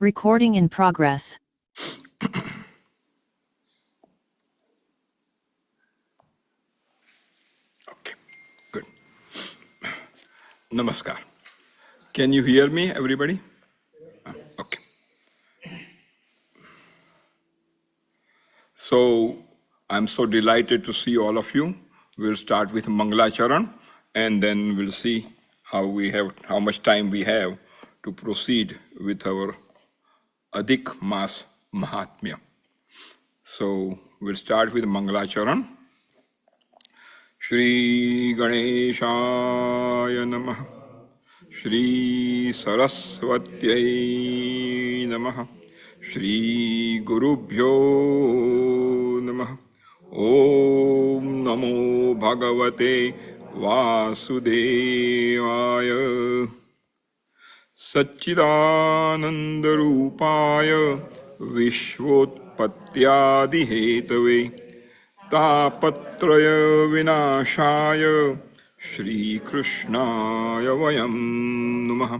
Recording in progress. Okay, good. Namaskar. Can you hear me, everybody? Okay. So, I'm so delighted to see all of you. We'll start with Mangalacharan, and then we'll see how much time we have to proceed with our Adhik Mas Mahatmya. So, we'll start with Mangalacharan. Shri Ganeshaya Namah. Shri Saraswatyai Namah. Shri Gurubhyo Namah. Om Namo Bhagavate Vasudevaya. Satchidanandarupaya Vishvotpatyadihetave Tapatraya Vinashaya Shri Krishnaya Vayam Namaha.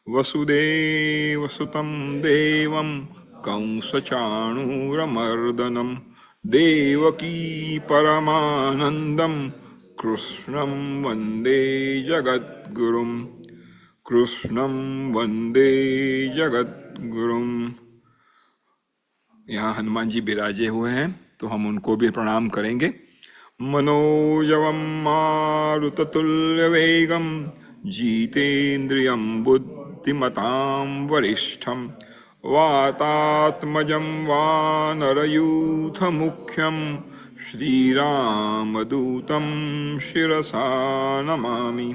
Vasudeva Sutam Devam Kamsachanuramardanam Devaki Paramanandam Krishnam Vande Jagadgurum. Krishnam Vande Jagadgurum. यहाँ हनुमान जी विराजे हुए हैं तो हम उनको भी प्रणाम करेंगे। मनोजवम मारुततुल्य वेगम जीतेन्द्रियं बुद्धिमतां वरिष्ठं वातात्मजं वानरयूथमुख्यं श्रीरामदूतं शिरसा नमामि।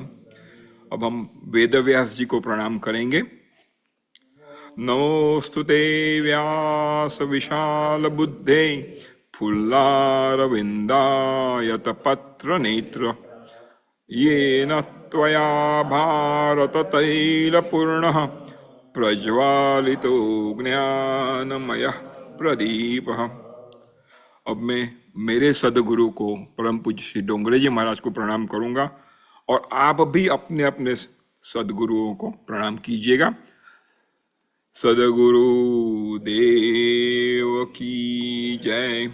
अब हम वेदव्यास जी को प्रणाम करेंगे। नमोस्तुते व्यास विशाल बुद्धे फुल्लारविन्दायत पत्र नेत्र येन त्वया भारत तैलपूर्णः प्रज्वालितो ज्ञानमयः प्रदीपः। अब मैं मेरे सदगुरु को परम पूज्य श्री डोंगरे जी महाराज को प्रणाम करूंगा और आप भी अपने अपने सदगुरुओं को प्रणाम कीजिएगा। सदगुरु देव की जय।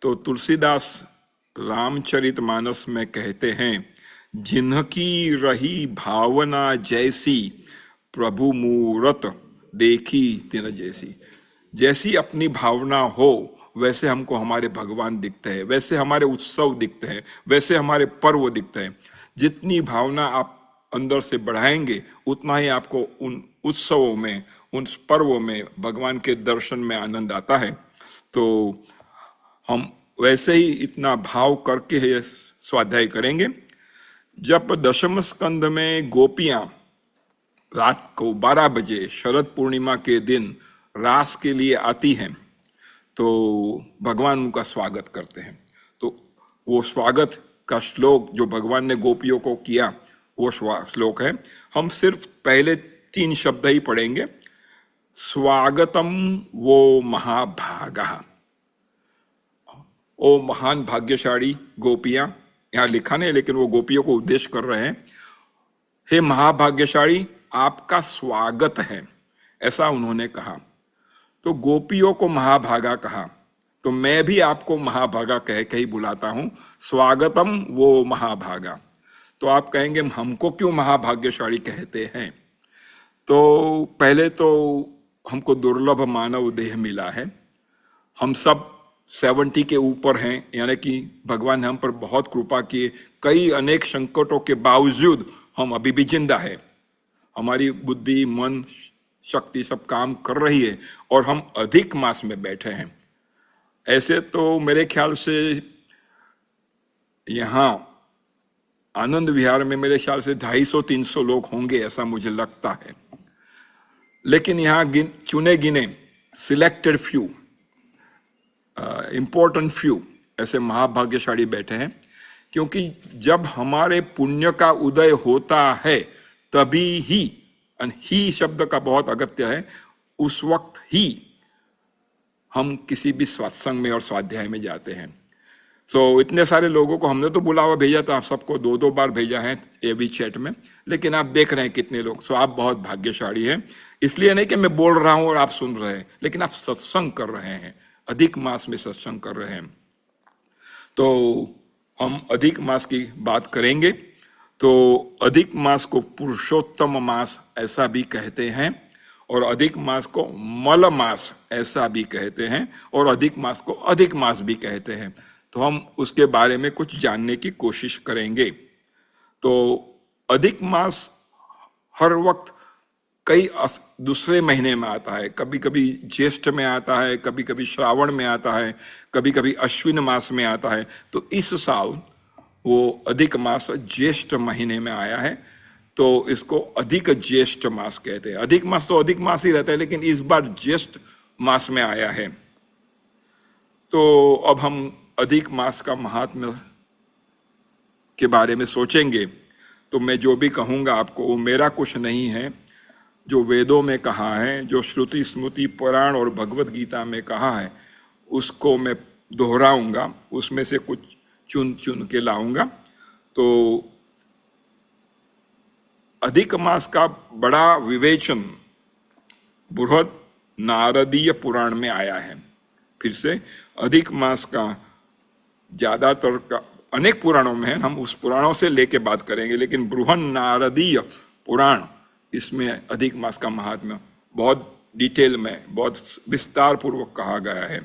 तो तुलसीदास रामचरितमानस में कहते हैं, जिन्हकी रही भावना जैसी प्रभु मूरत देखी तिन जैसी। जैसी अपनी भावना हो वैसे हमको हमारे भगवान दिखते हैं, वैसे हमारे उत्सव दिखते हैं, वैसे हमारे पर्व दिखते हैं। जितनी भावना आप अंदर से बढ़ाएंगे उतना ही आपको उन उत्सवों में, उन पर्वों में भगवान के दर्शन में आनंद आता है। तो हम वैसे ही इतना भाव करके ये स्वाध्याय करेंगे। जब दशम स्कंद में गोपियां रात को 12 बजे शरद पूर्णिमा के दिन रास के लिए आती हैं तो भगवान उनका स्वागत करते हैं। तो वो स्वागत का श्लोक जो भगवान ने गोपियों को किया वो श्लोक है। हम सिर्फ पहले 3 शब्द ही पढ़ेंगे। स्वागतम वो महाभागा। ओ महान भाग्यशाली गोपियां, यहाँ लिखा नहीं लेकिन वो गोपियों को उद्देश्य कर रहे हैं। हे महाभाग्यशाली, आपका स्वागत है, ऐसा उन्होंने कहा। तो गोपियों को महाभागा कहा, तो मैं भी आपको महाभागा कह के ही बुलाता हूं। स्वागतम वो महाभागा। तो आप कहेंगे हमको क्यों महाभाग्यशाली कहते हैं? तो पहले तो हमको दुर्लभ मानव देह मिला है। हम सब 70 के ऊपर हैं, यानी कि भगवान ने हम पर बहुत कृपा किए। कई अनेक संकटों के बावजूद हम अभी भी जिंदा है। हमारी बुद्धि, मन, शक्ति सब काम कर रही है और हम अधिक मास में बैठे हैं। ऐसे तो मेरे ख्याल से यहाँ आनंद विहार में मेरे ख्याल से 250-300 लोग होंगे, ऐसा मुझे लगता है। लेकिन यहाँ चुने गिने सिलेक्टेड फ्यू, इंपॉर्टेंट फ्यू ऐसे महाभाग्यशाली बैठे हैं, क्योंकि जब हमारे पुण्य का उदय होता है तभी ही शब्द का बहुत अगत्य है, उस वक्त ही हम किसी भी सत्संग में और स्वाध्याय में जाते हैं। इतने सारे लोगों को हमने तो बुलावा भेजा था, सबको 2-2 बार भेजा है एवी चैट में, लेकिन आप देख रहे हैं कितने लोग। आप बहुत भाग्यशाली हैं। इसलिए नहीं कि मैं बोल रहा हूं और आप सुन रहे हैं, लेकिन आप सत्संग कर रहे हैं, अधिक मास में सत्संग कर रहे हैं। तो हम अधिक मास की बात करेंगे। तो अधिक मास को पुरुषोत्तम मास ऐसा भी कहते हैं, और अधिक मास को मल मास ऐसा भी कहते हैं, और अधिक मास को अधिक मास भी कहते हैं। तो हम उसके बारे में कुछ जानने की कोशिश करेंगे। तो अधिक मास हर वक्त कई दूसरे महीने में आता है, कभी कभी ज्येष्ठ में आता है, कभी कभी श्रावण में आता है, कभी कभी अश्विन मास में आता है। तो इस साल वो अधिक मास ज्येष्ठ महीने में आया है, तो इसको अधिक ज्येष्ठ मास कहते हैं। अधिक मास तो अधिक मास ही रहता है, लेकिन इस बार ज्येष्ठ मास में आया है। तो अब हम अधिक मास का महात्म्य के बारे में सोचेंगे। तो मैं जो भी कहूँगा आपको, वो मेरा कुछ नहीं है, जो वेदों में कहा है, जो श्रुति स्मृति पुराण और भगवत गीता में कहा है, उसको मैं दोहराऊंगा, उसमें से कुछ चुन चुन के लाऊंगा। तो अधिक मास का बड़ा विवेचन बृहद नारदीय पुराण में आया है। फिर से अधिक मास का ज्यादातर का अनेक पुराणों में है, हम उस पुराणों से लेके बात करेंगे, लेकिन बृहद नारदीय पुराण, इसमें अधिक मास का महात्म्य बहुत डिटेल में, बहुत विस्तार पूर्वक कहा गया है।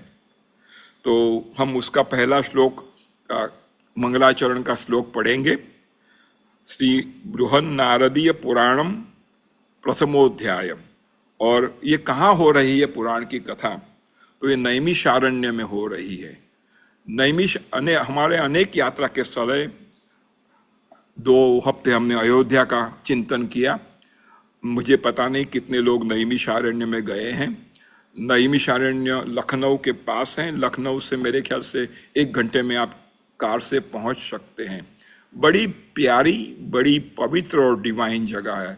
तो हम उसका पहला श्लोक, मंगलाचरण का श्लोक पढ़ेंगे। श्री बृहद नारदीय पुराणम प्रथमोध्याय। और ये कहाँ हो रही है पुराण की कथा? तो ये नैमिषारण्य में हो रही है। हमारे अनेक यात्रा के स्थल है। 2 हफ्ते हमने अयोध्या का चिंतन किया। मुझे पता नहीं कितने लोग नैमिषारण्य में गए हैं। नैमिषारण्य लखनऊ के पास है। लखनऊ से मेरे ख्याल से 1 घंटे में आप कार से पहुंच सकते हैं। बड़ी प्यारी, बड़ी पवित्र और डिवाइन जगह है।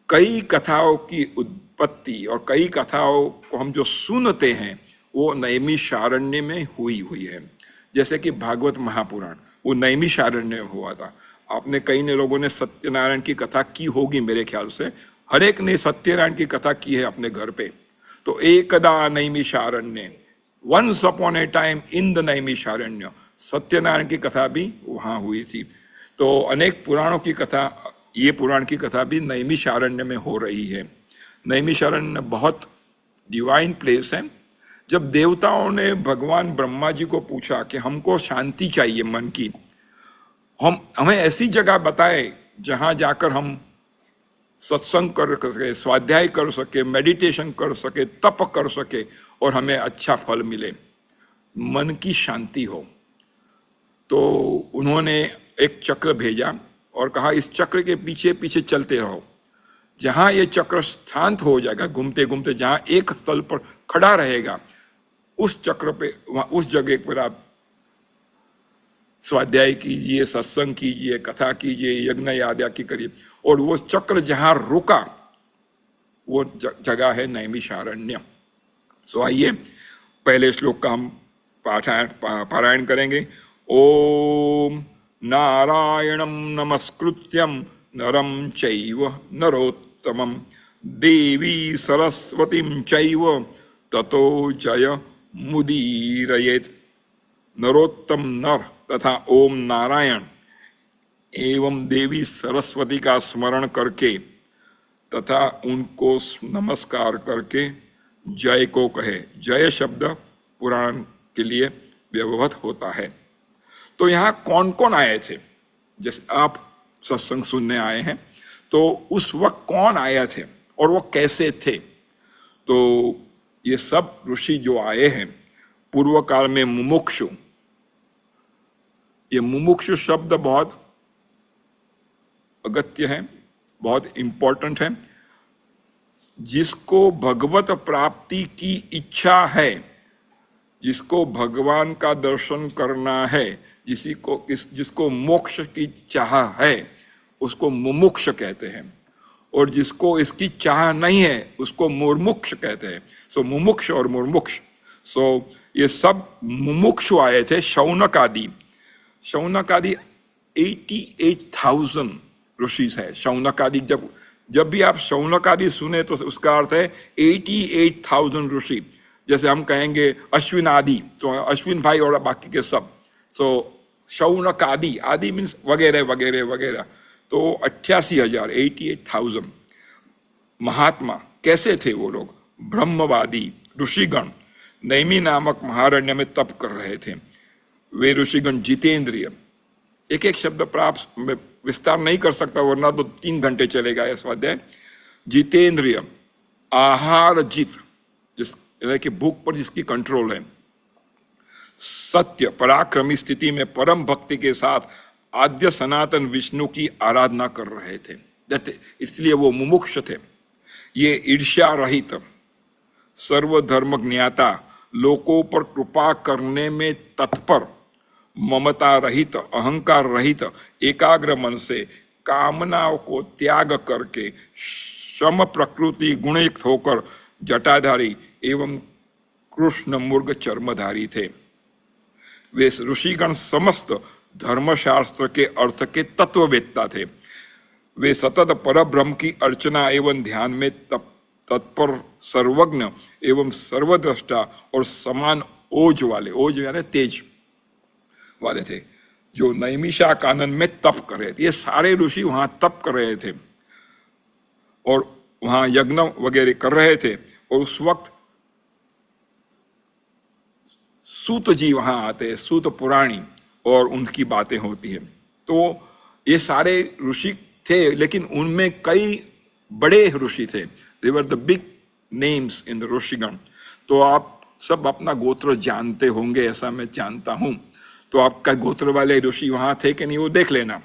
कई कथाओं की उत्पत्ति और कई कथाओं को हम जो सुनते हैं वो नैमिषारण्य में हुई है। जैसे कि भागवत महापुराण, वो नैमिषारण्य में हुआ था। आपने कई ने लोगों ने सत्यनारायण की कथा की होगी, मेरे ख्याल से हर एक ने सत्यनारायण की कथा की है अपने घर पे। तो एकदा Naimisharanya, once upon a time in the Naimisharanya, Satyanarayan की कथा भी वहां हुई थी। तो अनेक पुराणों की कथा, ये पुराण की कथा भी नैमिषारण्य में हो रही है। नैमिषारण्य बहुत डिवाइन प्लेस है। जब देवताओं ने भगवान ब्रह्मा जी को पूछा कि हमको शांति चाहिए मन की, हमें ऐसी जगह बताए जहां जाकर हम सत्संग कर सके, स्वाध्याय कर सके, मेडिटेशन कर सके, तप कर सके और हमें अच्छा फल मिले, मन की शांति हो। तो उन्होंने एक चक्र भेजा और कहा इस चक्र के पीछे पीछे चलते रहो। जहां ये चक्र शांत हो जाएगा, घूमते घूमते जहां एक स्थल पर खड़ा रहेगा, उस चक्र पे, उस जगह पर आप स्वाध्याय कीजिए, सत्संग कीजिए, कथा कीजिए, यज्ञ आदि की करिए। और वो चक्र जहां रुका वो जगह है नैमिषारण्य। आइए पहले श्लोक का हम पारायण करेंगे। ओम नारायणं नमस्कृत्यं नरं चैव नरोत्तमं देवी सरस्वतीं चैव ततो जय मुदीरयेत्। नरोत्तम नर तथा ओम नारायण एवं देवी सरस्वती का स्मरण करके तथा उनको नमस्कार करके जय को कहे। जय शब्द पुराण के लिए व्यवहृत होता है। तो यहाँ कौन कौन आए थे? जैसे आप सत्संग सुनने आए हैं, तो उस वक्त कौन आए थे और वो कैसे थे? तो ये सब ऋषि जो आए हैं पूर्व काल में मुमुक्षु, ये मुमुक्षु शब्द बहुत अगत्य है, बहुत इंपॉर्टेंट है। जिसको भगवत प्राप्ति की इच्छा है, जिसको भगवान का दर्शन करना है, जिसको मोक्ष की चाह है, उसको मुमुक्ष कहते हैं। और जिसको इसकी चाह नहीं है उसको मुर्मुक्ष कहते हैं। मुमुक्ष और मुर्मुक्ष। ये सब मुमुक्षु आए थे, शौनक आदि। शौनक आदि 88,000 ऋषि है। शौनक आदि, जब भी आप शौनक आदि सुने तो उसका अर्थ है 88,000 ऋषि। जैसे हम कहेंगे अश्विन आदि, तो अश्विन भाई और बाकी के सब। सो शौनक आदि, आदि मीन्स वगैरह वगैरह वगैरह। तो 88,000, 88,000 महात्मा। कैसे थे वो लोग? ब्रह्मवादी ऋषिगण नैमी नामक महारण्य में तप कर रहे थे। वे ऋषिगण जितेंद्रिय, एक एक शब्द प्राप्त में विस्तार नहीं कर सकता वरना तो 3 घंटे चलेगा यह स्वाध्याय। जितेंद्रिय, आहार जित, जिस कि भूख पर जिसकी कंट्रोल है, सत्य पराक्रमी स्थिति में परम भक्ति के साथ आद्य सनातन विष्णु की आराधना कर रहे थे। इसलिए वो मुमुक्ष थे। ये ईर्ष्या रहित, सर्वधर्म ज्ञाता, लोगों पर कृपा करने में तत्पर, ममता रहित, अहंकार रहित, एकाग्र मन से कामनाओं को त्याग करके श्रम प्रकृति गुणयुक्त होकर जटाधारी एवं कृष्ण मुर्ग चर्मधारी थे। वे ऋषिगण समस्त धर्मशास्त्र के अर्थ के तत्ववेत्ता थे। वे सतत परब्रह्म की अर्चना एवं ध्यान में तत्पर, सर्वज्ञ एवं सर्वद्रष्टा और समान ओज वाले, ओज यानी तेज वाले थे, जो नैमिषा कानन में तप कर रहे थे। ये सारे ऋषि वहां तप कर रहे थे और वहां यज्ञ वगैरह कर रहे थे। और उस वक्त सूत जी वहां आते, सूत पुराणी, और उनकी बातें होती हैं। तो ये सारे ऋषि थे, लेकिन उनमें कई बड़े ऋषि थे। They were the big names in the ऋषिगण। तो आप सब अपना गोत्र जानते होंगे, ऐसा मैं जानता हूं। तो आपका गोत्र वाले ऋषि वहां थे कि नहीं, वो देख लेना।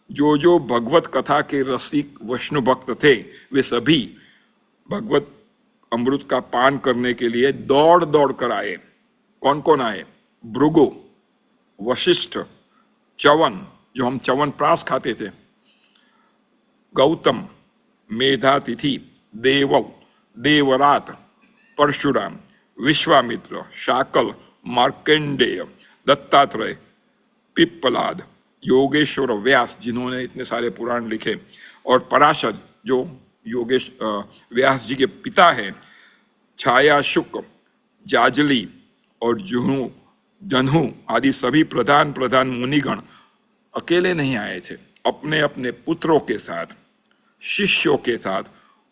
जो जो भगवत कथा के रसिक वैष्णव भक्त थे, वे सभी भगवत अमृत का पान करने के लिए दौड़ दौड़ कर आए। कौन कौन आए? भृगु, वशिष्ठ, च्यवन, जो हम च्यवनप्राश खाते थे, गौतम, मेधातिथि, देवल, देवरात, परशुराम, विश्वामित्र, शाकल, मार्कंडेय, दत्तात्रेय, पिप्पलाद, योगेश्वर, व्यास, जिन्होंने इतने सारे पुराण लिखे, और पराशर, जो योगेश व्यास जी के पिता हैं, छाया, शुक, जाजली और जुहू, जन्हू आदि सभी प्रधान प्रधान मुनिगण अकेले नहीं आए थे, अपने अपने पुत्रों के साथ, शिष्यों के साथ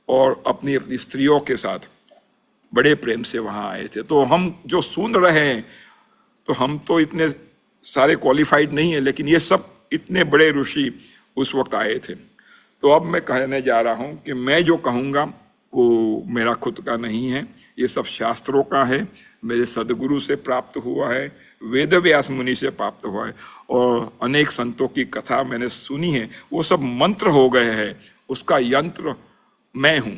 और अपनी अपनी स्त्रियों के साथ बड़े प्रेम से वहां आए थे। तो हम जो सुन रहे हैं, तो हम तो इतने सारे क्वालिफाइड नहीं है, लेकिन ये सब इतने बड़े ऋषि उस वक्त आए थे। तो अब मैं कहने जा रहा हूं कि मैं जो कहूंगा वो मेरा खुद का नहीं है, ये सब शास्त्रों का है, मेरे सदगुरु से प्राप्त हुआ है, वेद व्यास मुनि से प्राप्त हुआ है, और अनेक संतों की कथा मैंने सुनी है। वो सब मंत्र हो गए हैं, उसका यंत्र मैं हूं।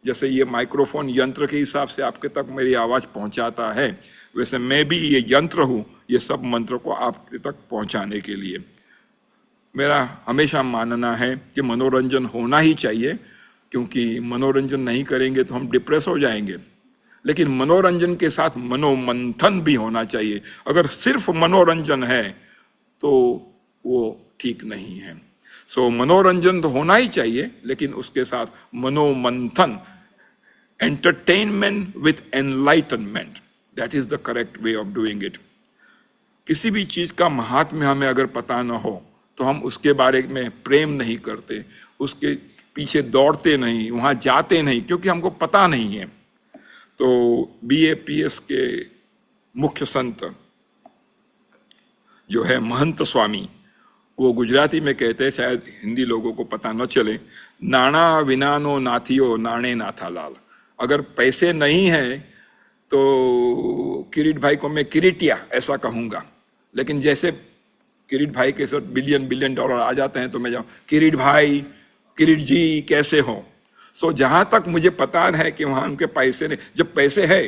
जैसे ये माइक्रोफोन यंत्र के हिसाब से आपके तक मेरी आवाज पहुंचाता है, वैसे मैं भी ये यंत्र हूं, ये सब मंत्र को आपके तक पहुंचाने के लिए। मेरा हमेशा मानना है कि मनोरंजन होना ही चाहिए, क्योंकि मनोरंजन नहीं करेंगे तो हम डिप्रेस हो जाएंगे। लेकिन मनोरंजन के साथ मनोमंथन भी होना चाहिए। अगर सिर्फ मनोरंजन है तो वो ठीक नहीं है। सो मनोरंजन तो होना ही चाहिए, लेकिन उसके साथ मनोमंथन, entertainment with enlightenment, that is the correct way of doing it. किसी भी चीज का महात्म्य हमें अगर पता न हो तो हम उसके बारे में प्रेम नहीं करते, उसके पीछे दौड़ते नहीं, वहां जाते नहीं, क्योंकि हमको पता नहीं है। तो BAPS के मुख्य संत जो है महंत स्वामी, वो गुजराती में कहते हैं, शायद हिंदी लोगों को पता न चले, नाना विनानो नाथियो नाणे नाथा लाल। अगर पैसे नहीं है तो किरीट भाई को मैं किरीटिया ऐसा कहूंगा, लेकिन जैसे किरीट भाई के साथ बिलियन डॉलर आ जाते हैं तो मैं जाऊँ किरीट भाई, किरीट जी कैसे हो। सो जहां तक मुझे पता है कि वहां उनके पैसे नहीं, जब पैसे है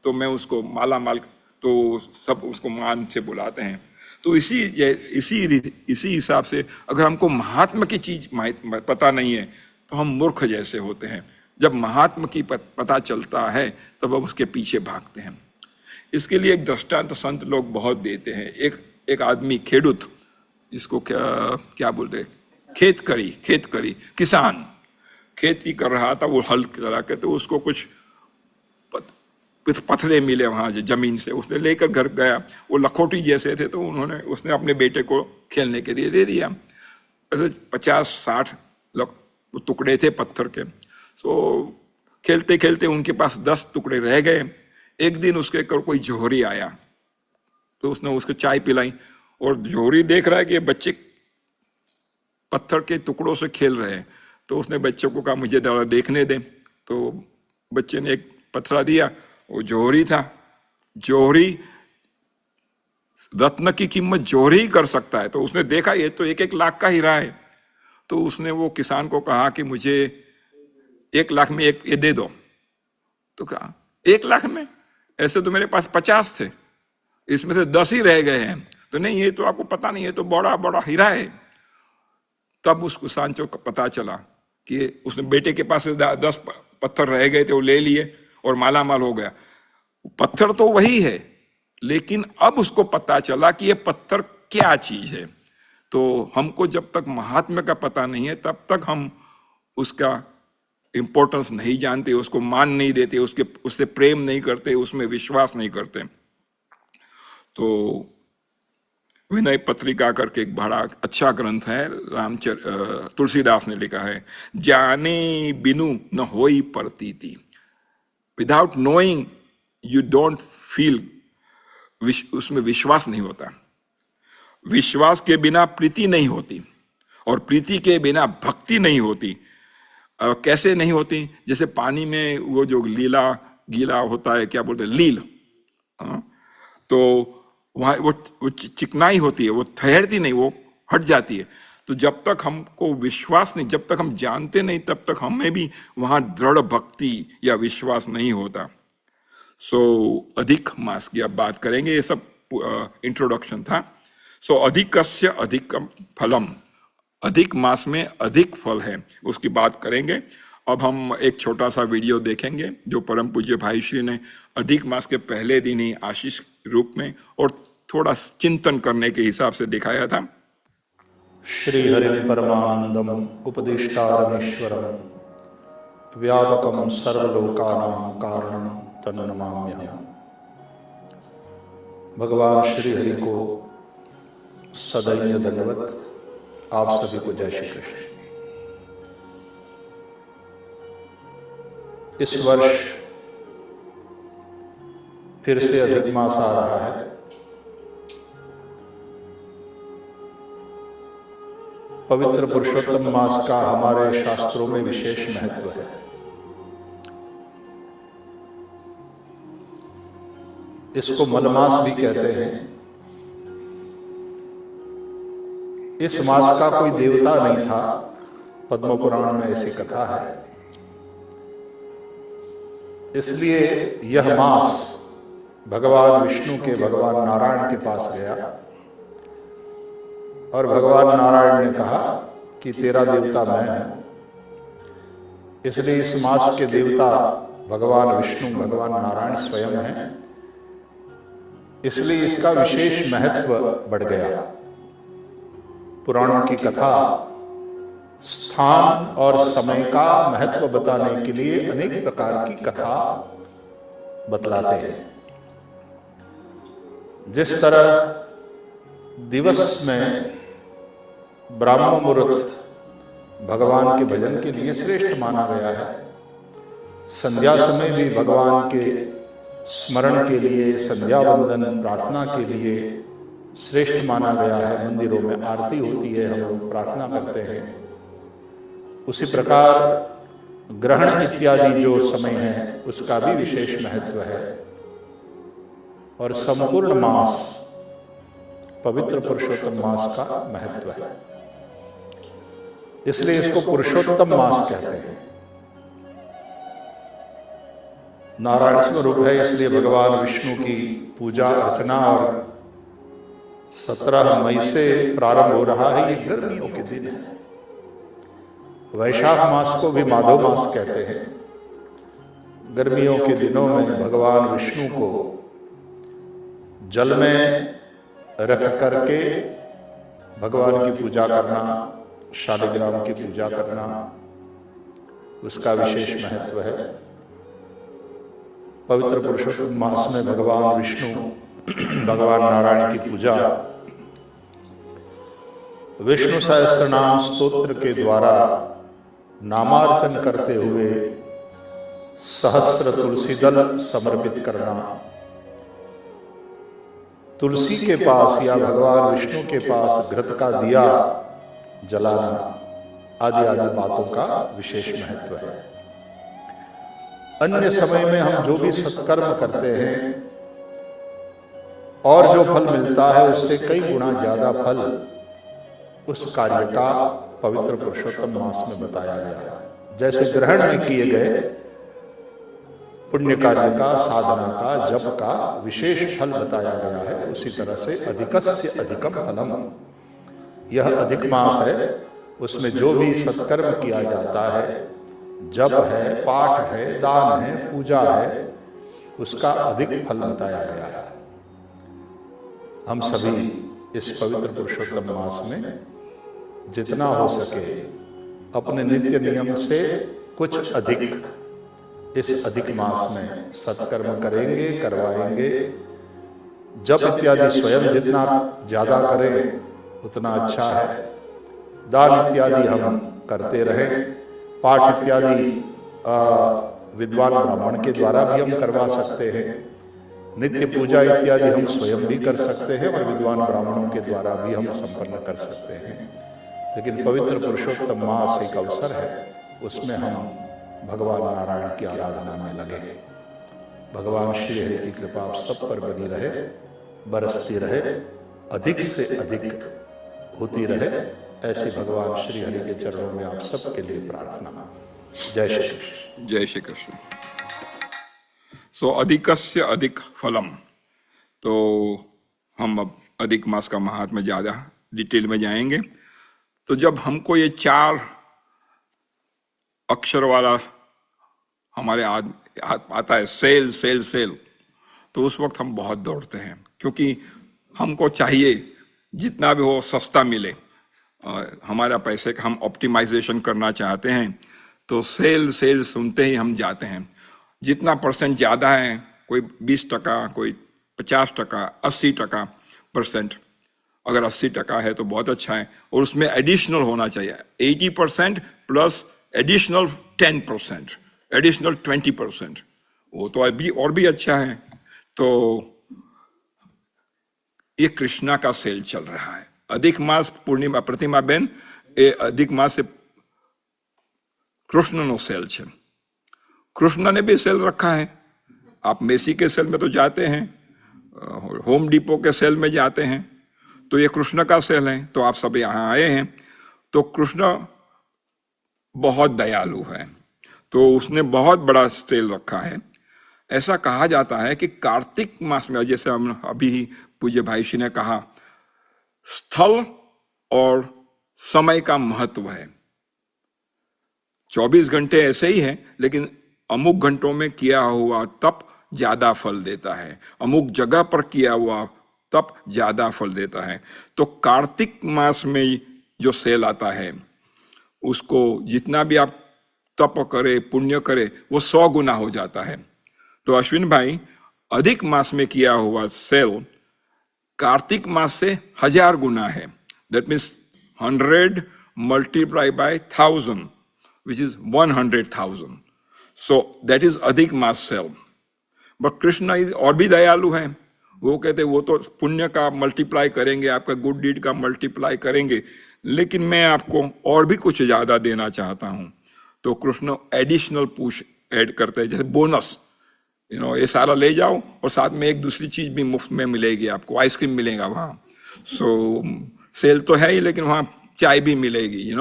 तो मैं उसको माला माल, तो सब उसको मान से बुलाते हैं। तो इसी हिसाब से अगर हमको महात्मा की चीज पता नहीं है तो हम मूर्ख जैसे होते हैं। जब महात्मा की पता चलता है तब हम उसके पीछे भागते हैं। इसके लिए एक दृष्टांत संत लोग बहुत देते हैं। एक आदमी खेडूत, इसको क्या क्या बोलते हैं, खेत करी किसान खेती कर रहा था, वो हल चला के, तो उसको कुछ पत्थरे मिले वहां जमीन से, उसने लेकर घर गया। वो लखोटी जैसे थे, तो उसने अपने बेटे को खेलने के लिए दे दिया। ऐसे 50-60 टुकड़े थे पत्थर के। तो खेलते खेलते उनके पास 10 टुकड़े रह गए। एक दिन उसके घर कोई जोहरी आया, तो उसने उसको चाय पिलाई, और जोहरी देख रहा है कि ये बच्चे पत्थर के टुकड़ों से खेल रहे हैं। तो उसने बच्चे को कहा, मुझे जरा देखने दे। तो बच्चे ने एक पत्थरा दिया, वो जोहरी था। जोहरी, रत्न की कीमत जोहरी ही कर सकता है। तो उसने देखा ये तो 1-1 लाख का हीरा है। तो उसने वो किसान को कहा कि मुझे 1 लाख में एक ये दे दो। तो कहा 1 लाख में? ऐसे तो मेरे पास 50 थे, इसमें से 10 ही रह गए हैं। तो नहीं, ये तो आपको पता नहीं, ये तो बड़ा बड़ा हीरा है। तब उस किसान को पता चला कि उसने बेटे के पास से 10 पत्थर रह गए थे, वो ले लिए और माला माल हो गया। पत्थर तो वही है, लेकिन अब उसको पता चला कि ये पत्थर क्या चीज है। तो हमको जब तक महात्म्य का पता नहीं है, तब तक हम उसका इंपॉर्टेंस नहीं जानते, उसको मान नहीं देते, उससे प्रेम नहीं करते, उसमें विश्वास नहीं करते। तो विनय पत्रिका करके एक बड़ा अच्छा ग्रंथ है, तुलसीदास ने लिखा है, जाने बिनु न होई प्रतीति। Without knowing you don't feel, उसमें विश्वास नहीं होता। विश्वास के बिना प्रीति नहीं होती, और प्रीति के बिना भक्ति नहीं होती। कैसे नहीं होती? जैसे पानी में वो जो गीला होता है, क्या बोलते हैं, लील, तो वहाँ वो चिकनाई होती है, वो ठहरती नहीं, वो हट जाती है। तो जब तक हमको विश्वास नहीं, जब तक हम जानते नहीं, तब तक हमें भी वहाँ दृढ़ भक्ति या विश्वास नहीं होता। अधिक मास की अब बात करेंगे, ये सब इंट्रोडक्शन था। अधिकस्य अधिकम फलम, अधिक मास में अधिक फल है, उसकी बात करेंगे। अब हम एक छोटा सा वीडियो देखेंगे जो परम पूज्य भाई श्री ने अधिक मास के पहले दिन ही आशीष रूप में और थोड़ा चिंतन करने के हिसाब से दिखाया था। श्री हरिं परमानंदम उपदिष्टारमीश्वरम व्यापकम सर्वलोकानां कारणं तन्नमाम्यहम्। भगवान श्री हरि को सदैव दंडवत। आप सभी को जय श्री कृष्ण। इस वर्ष फिर से अधिक मास आ रहा है। पवित्र पुरुषोत्तम मास का हमारे शास्त्रों में विशेष महत्व है। इसको मलमास भी कहते हैं। इस मास का कोई देवता नहीं था, पद्म पुराण में ऐसी कथा है। इसलिए यह मास भगवान विष्णु के भगवान नारायण के पास गया और भगवान नारायण ने कहा कि तेरा देवता मैं हूं। इसलिए इस मास के देवता भगवान विष्णु भगवान नारायण स्वयं हैं। इसलिए इसका विशेष महत्व बढ़ गया। पुराणों की कथा स्थान और समय का महत्व बताने के लिए अनेक प्रकार की कथा बतलाते हैं। जिस तरह दिवस में ब्राह्म मुहूर्त भगवान के भजन के लिए श्रेष्ठ माना गया है, संध्या समय भी भगवान के स्मरण के लिए, संध्या वंदन प्रार्थना के लिए श्रेष्ठ माना गया है। मंदिरों में आरती होती है, हम लोग प्रार्थना करते हैं। उसी प्रकार ग्रहण इत्यादि जो समय है उसका भी विशेष महत्व है। और संपूर्ण मास पवित्र पुरुषोत्तम मास का महत्व है। इसलिए इसको पुरुषोत्तम मास कहते हैं। नारायण स्वरूप है, इसलिए भगवान विष्णु की पूजा अर्चना और 17 मई से प्रारंभ हो रहा है। ये गर्मियों के दिन है। वैशाख मास को भी माधव मास कहते हैं। गर्मियों के दिनों में भगवान विष्णु को जल में रख करके भगवान की पूजा करना, शालिग्राम की पूजा करना, उसका विशेष महत्व है। पवित्र पुरुषोत्तम मास में भगवान विष्णु, भगवान नारायण की पूजा विष्णु सहस्त्र नाम स्तोत्र के द्वारा नामार्चन करते हुए सहस्त्र तुलसी दल समर्पित करना, तुलसी के पास या भगवान विष्णु के पास घृत का दिया जलाना आदि आदि बातों का विशेष महत्व है। अन्य समय में हम जो भी सत्कर्म करते हैं और जो फल मिलता है उससे कई गुना ज्यादा फल उस कार्य का पवित्र पुरुषोत्तम मास में बताया गया है। जैसे ग्रहण में किए गए पुण्य कार्य का, साधना का, जप का विशेष फल बताया गया है, उसी तरह से अधिकस्य अधिकम फलम, यह अधिक मास है, उसमें जो भी सत्कर्म किया जाता है, जप है, पाठ है, दान है, पूजा है, उसका अधिक फल बताया गया है। हम सभी इस पवित्र पुरुषोत्तम मास में जितना हो सके अपने नित्य नियम से कुछ अधिक इस अधिक मास में सत्कर्म करेंगे, करवाएंगे। जप इत्यादि स्वयं जितना ज्यादा करें उतना अच्छा है। दान इत्यादि हम करते रहें। पाठ इत्यादि विद्वान ब्राह्मण के द्वारा भी हम करवा सकते हैं। नित्य पूजा इत्यादि हम स्वयं भी कर सकते हैं और विद्वान ब्राह्मणों के द्वारा भी हम संपन्न कर सकते हैं। लेकिन पवित्र पुरुषोत्तम मास एक अवसर है, उसमें हम भगवान नारायण की आराधना में लगे। भगवान श्री हरि की कृपा आप सब पर बनी रहे, बरसती रहे, अधिक से अधिक होती रहे, ऐसे भगवान श्री हरि के चरणों में आप सबके लिए प्रार्थना। जय श्री कृष्ण। जय श्री कृष्ण। सो अधिकस्य अधिक फलम, तो हम अब अधिक मास का महात्म्य ज्यादा डिटेल में जाएंगे। तो जब हमको ये 4 अक्षर वाला हमारे आता है सेल सेल सेल, तो उस वक्त हम बहुत दौड़ते हैं, क्योंकि हमको चाहिए जितना भी हो सस्ता मिले। हमारा पैसे का हम ऑप्टिमाइजेशन करना चाहते हैं, तो सेल सेल सुनते ही हम जाते हैं। जितना परसेंट ज़्यादा है, कोई 20%, कोई 50%, 80% अगर 80% है तो बहुत अच्छा है, और उसमें एडिशनल होना चाहिए 80% प्लस एडिशनल 10%, एडिशनल 20%, वो तो अभी और भी अच्छा है। तो ये कृष्णा का सेल चल रहा है। अधिक मास पूर्णिमा प्रतिमा बेन ए अधिक मास से कृष्ण नो सेल छे। कृष्ण ने भी सेल रखा है। आप मेसी के सेल में तो जाते हैं, होम डिपो के सेल में जाते हैं, तो ये कृष्ण का सेल है। तो आप सब यहाँ आए हैं, तो कृष्ण बहुत दयालु है, तो उसने बहुत बड़ा सेल रखा है। ऐसा कहा जाता है कि कार्तिक मास में, जैसे हम अभी पूज्य भाई श्री ने कहा, स्थल और समय का महत्व है। 24 घंटे ऐसे ही है, लेकिन अमुक घंटों में किया हुआ तप ज्यादा फल देता है, अमुक जगह पर किया हुआ तप ज्यादा फल देता है। तो कार्तिक मास में जो सेल आता है, उसको जितना भी आप तप करे, पुण्य करे, वो 100 गुना हो जाता है। तो अश्विन भाई, अधिक मास में किया हुआ सेल कार्तिक मास से 1000 गुना है। That means 100 multiply by 1000, which is 100,000. So that is अधिक मास सेल। बट कृष्ण और भी दयालु हैं। वो कहते वो तो पुण्य का मल्टीप्लाई करेंगे, आपका गुड डीड का मल्टीप्लाई करेंगे, लेकिन मैं आपको और भी कुछ ज्यादा देना चाहता हूं। तो कृष्ण एडिशनल पुश ऐड करते हैं, जैसे बोनस, ये सारा ले जाओ और साथ में एक दूसरी चीज भी मुफ्त में मिलेगी, आपको आइसक्रीम मिलेगा वहां। सो सेल तो है ही, लेकिन वहां चाय भी मिलेगी,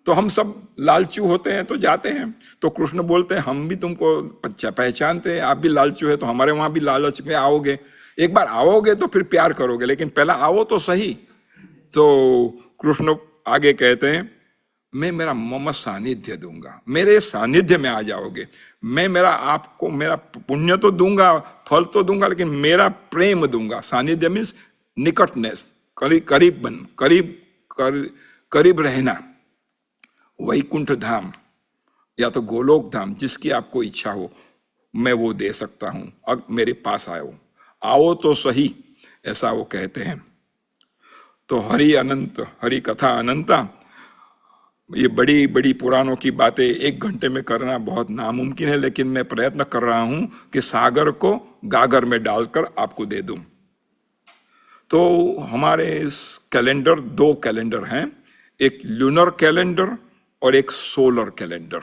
तो हम सब लालचू होते हैं तो जाते हैं। तो कृष्ण बोलते हैं हम भी तुमको पहचानते हैं, आप भी लालचू है, तो हमारे वहां भी लालच में आओगे। एक बार आओगे तो फिर प्यार करोगे, लेकिन पहला आओ तो सही। तो कृष्ण आगे कहते हैं, मैं मेरा मम सानिध्य दूंगा, मेरे सानिध्य में आ जाओगे। मैं मेरा आपको मेरा पुण्य तो दूंगा, फल तो दूंगा, लेकिन मेरा प्रेम दूंगा। सानिध्य मीन्स निकटनेस, करीब रहना। वैकुंठ धाम या तो गोलोक धाम, जिसकी आपको इच्छा हो, मैं वो दे सकता हूं। अब मेरे पास आओ तो सही, ऐसा वो कहते हैं। तो हरि अनंत, हरि कथा अनंता, ये बड़ी बड़ी पुराणों की बातें 1 घंटे में करना बहुत नामुमकिन है, लेकिन मैं प्रयत्न कर रहा हूं कि सागर को गागर में डालकर आपको दे दूं। तो हमारे कैलेंडर 2 कैलेंडर हैं, एक लूनर कैलेंडर और एक सोलर कैलेंडर।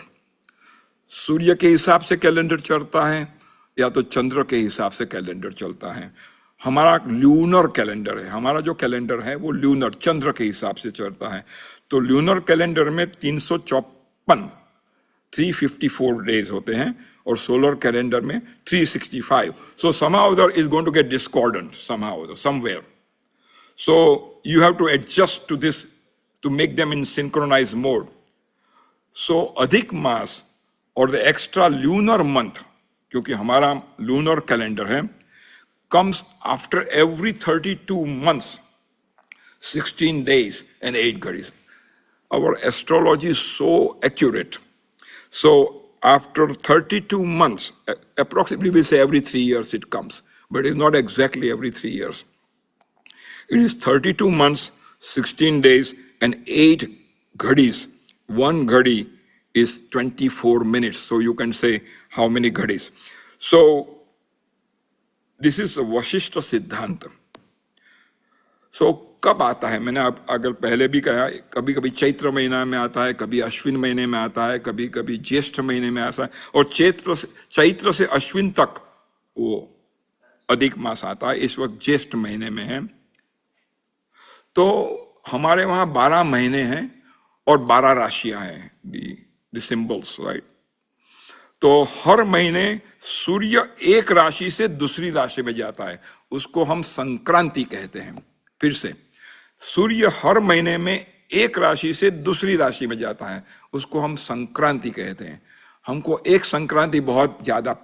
सूर्य के हिसाब से कैलेंडर चलता है या तो चंद्र के हिसाब से कैलेंडर चलता है। हमारा लूनर कैलेंडर है, हमारा जो कैलेंडर है वो लूनर, चंद्र के हिसाब से चलता है। तो लूनर कैलेंडर में 354 डेज होते हैं और सोलर कैलेंडर में 365. So somehow there is going to get discordant somehow, somewhere. So you have to adjust to this to make them in synchronized mode. So Adhik Maas or the extra lunar month, क्योंकि हमारा lunar calendar है, comes after every 32 months, 16 days and 8 ghadis. Our astrology is so accurate. So after 32 months, approximately we say every 3 years it comes, but it's not exactly every 3 years. It is 32 months, 16 days, and 8 ghadis. One ghadi is 24 minutes, so you can say how many ghadis. So this is a Vashishta Siddhanta. So कब आता है, मैंने अगर पहले भी कहा, कभी कभी चैत्र महीना में आता है, कभी अश्विन महीने में आता है, कभी कभी ज्येष्ठ महीने में आता है, और चैत्र से अश्विन तक वो अधिक मास आता है। इस वक्त ज्येष्ठ महीने में है। तो हमारे वहां 12 महीने हैं और 12 राशियां हैं, द सिंबल्स, राइट। तो हर महीने सूर्य एक राशि से दूसरी राशि में जाता है, उसको हम संक्रांति कहते हैं। फिर से, सूर्य हर महीने में एक राशि से दूसरी राशि में जाता है, उसको हम संक्रांति कहते हैं। हमको एक संक्रांति बहुत ज्यादा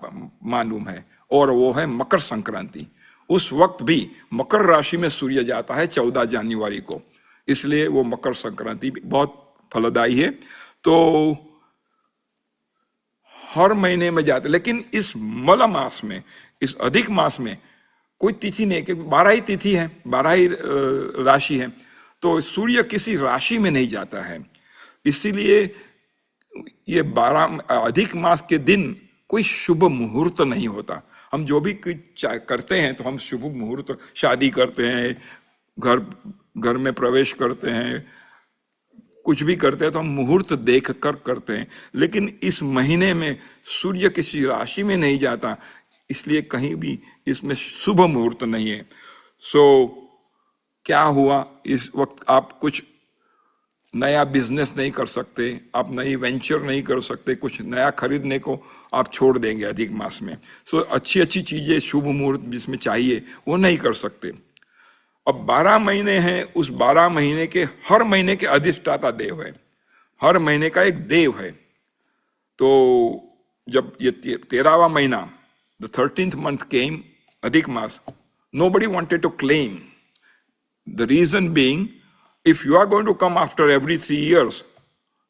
मालूम है और वो है मकर संक्रांति। उस वक्त भी मकर राशि में सूर्य जाता है 14 जनवरी को, इसलिए वो मकर संक्रांति भी बहुत फलदायी है। तो हर महीने में जाते, लेकिन इस मल मास में, इस अधिक मास में कोई तिथि नहीं, क्योंकि 12 ही तिथि है, 12 ही राशि है, तो सूर्य किसी राशि में नहीं जाता है। इसीलिए ये 12 अधिक मास के दिन कोई शुभ मुहूर्त नहीं होता। हम जो भी करते हैं तो हम शुभ मुहूर्त, शादी करते हैं, घर में प्रवेश करते हैं, कुछ भी करते हैं तो हम मुहूर्त देख कर करते हैं। लेकिन इस महीने में सूर्य किसी राशि में नहीं जाता, इसलिए कहीं भी इसमें शुभ मुहूर्त नहीं है। सो क्या हुआ, इस वक्त आप कुछ नया बिजनेस नहीं कर सकते, आप नई वेंचर नहीं कर सकते, कुछ नया खरीदने को आप छोड़ देंगे अधिक मास में। सो अच्छी अच्छी चीजें, शुभ मुहूर्त जिसमें चाहिए वो नहीं कर सकते। अब 12 महीने हैं, उस 12 महीने के हर महीने के अधिष्ठाता देव है, हर महीने का एक देव है। तो जब ये 13वां महीना, the 13th month came, Adhik Maas, nobody wanted to claim. The reason being, if you are going to come after every 3 years,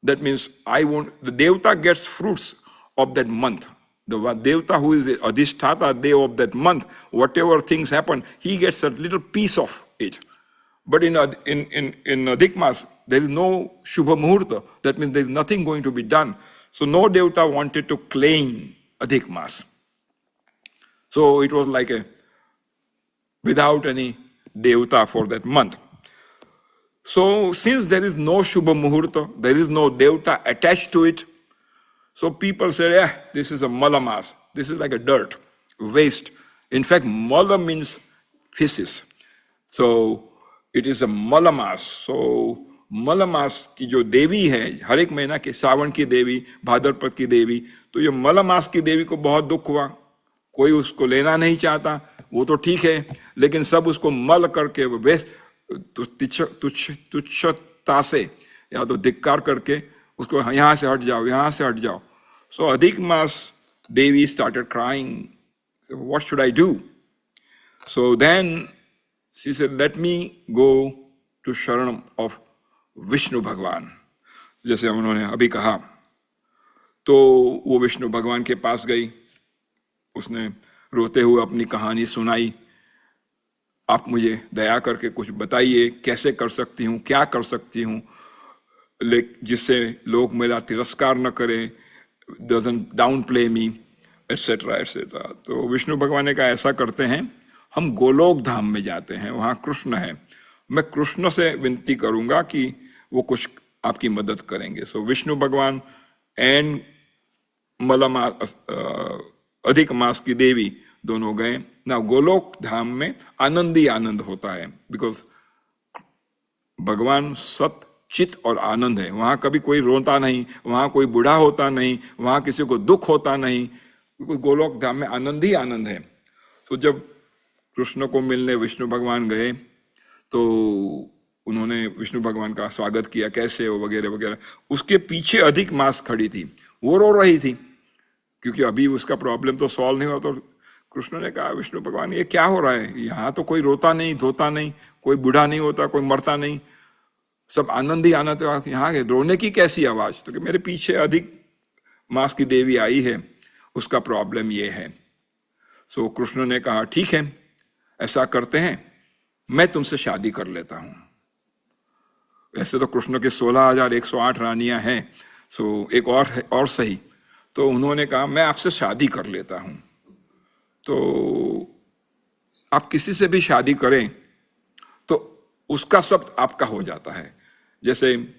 that means the Devata gets fruits of that month. The Devata who is the Adhisthata Dev of that month, whatever things happen, he gets a little piece of it. But in Adhik Maas, there is no Shubha Muhurta. That means there is nothing going to be done. So no Devata wanted to claim Adhik Maas. So it was like without any Devata for that month. So since there is no Shubha Muhurta, there is no Devata attached to it, so people say, this is a Mala Maas. This is like a dirt, waste. In fact, Mala means feces. So it is a Mala Maas. So Mala Maas की जो देवी है, हर एक महीना के, सावन की देवी, भाद्रपद की देवी, तो ये Mala Maas की देवी को बहुत दुख हुआ, कोई उसको लेना नहीं चाहता। वो तो ठीक है, लेकिन सब उसको मल करके तुच्छता से या तो धिक्कार करके उसको यहाँ से हट जाओ, यहाँ से हट जाओ. So अधिक मास Devi started crying. What should I do? So then she said, let me go to Sharanam of Vishnu Bhagwan. जैसे उन्होंने अभी कहा, तो वो विष्णु भगवान के पास गई. उसने रोते हुए अपनी कहानी सुनाई. आप मुझे दया करके कुछ बताइए, कैसे कर सकती हूँ, क्या कर सकती हूँ जिससे लोग मेरा तिरस्कार न करें, doesn't downplay me, etc. etc. तो विष्णु भगवान ने कहा, ऐसा करते हैं, हम गोलोक धाम में जाते हैं, वहाँ कृष्ण है. मैं कृष्ण से विनती करूंगा कि वो कुछ आपकी मदद करेंगे. सो विष्णु भगवान एंड अधिक मास की देवी दोनों गए ना. गोलोक धाम में आनंद ही आनंद होता है, बिकॉज भगवान सत चित और आनंद है. वहां कभी कोई रोता नहीं, वहां कोई बूढ़ा होता नहीं, वहां किसी को दुख होता नहीं, बिकॉज गोलोक धाम में आनंद ही आनंद है. तो जब कृष्ण को मिलने विष्णु भगवान गए तो उन्होंने विष्णु भगवान का स्वागत किया, कैसे हो वगैरह वगैरह. उसके पीछे अधिक मास खड़ी थी, वो रो रही थी क्योंकि अभी उसका प्रॉब्लम तो सॉल्व नहीं हुआ. तो कृष्ण ने कहा, विष्णु भगवान ये क्या हो रहा है, यहाँ तो कोई रोता नहीं, धोता नहीं, कोई बूढ़ा नहीं होता, कोई मरता नहीं, सब आनंद ही आनंद है, यहाँ रोने की कैसी आवाज. तो कि मेरे पीछे अधिक मास की देवी आई है, उसका प्रॉब्लम ये है. सो कृष्ण ने कहा, ठीक है, ऐसा करते हैं, मैं तुमसे शादी कर लेता हूं. वैसे तो कृष्ण के 16,108 रानियां हैं, सो एक और सही. तो उन्होंने कहा, मैं आपसे शादी कर लेता हूं. तो आप किसी से भी शादी करें तो उसका शब्द आपका हो जाता है. जैसे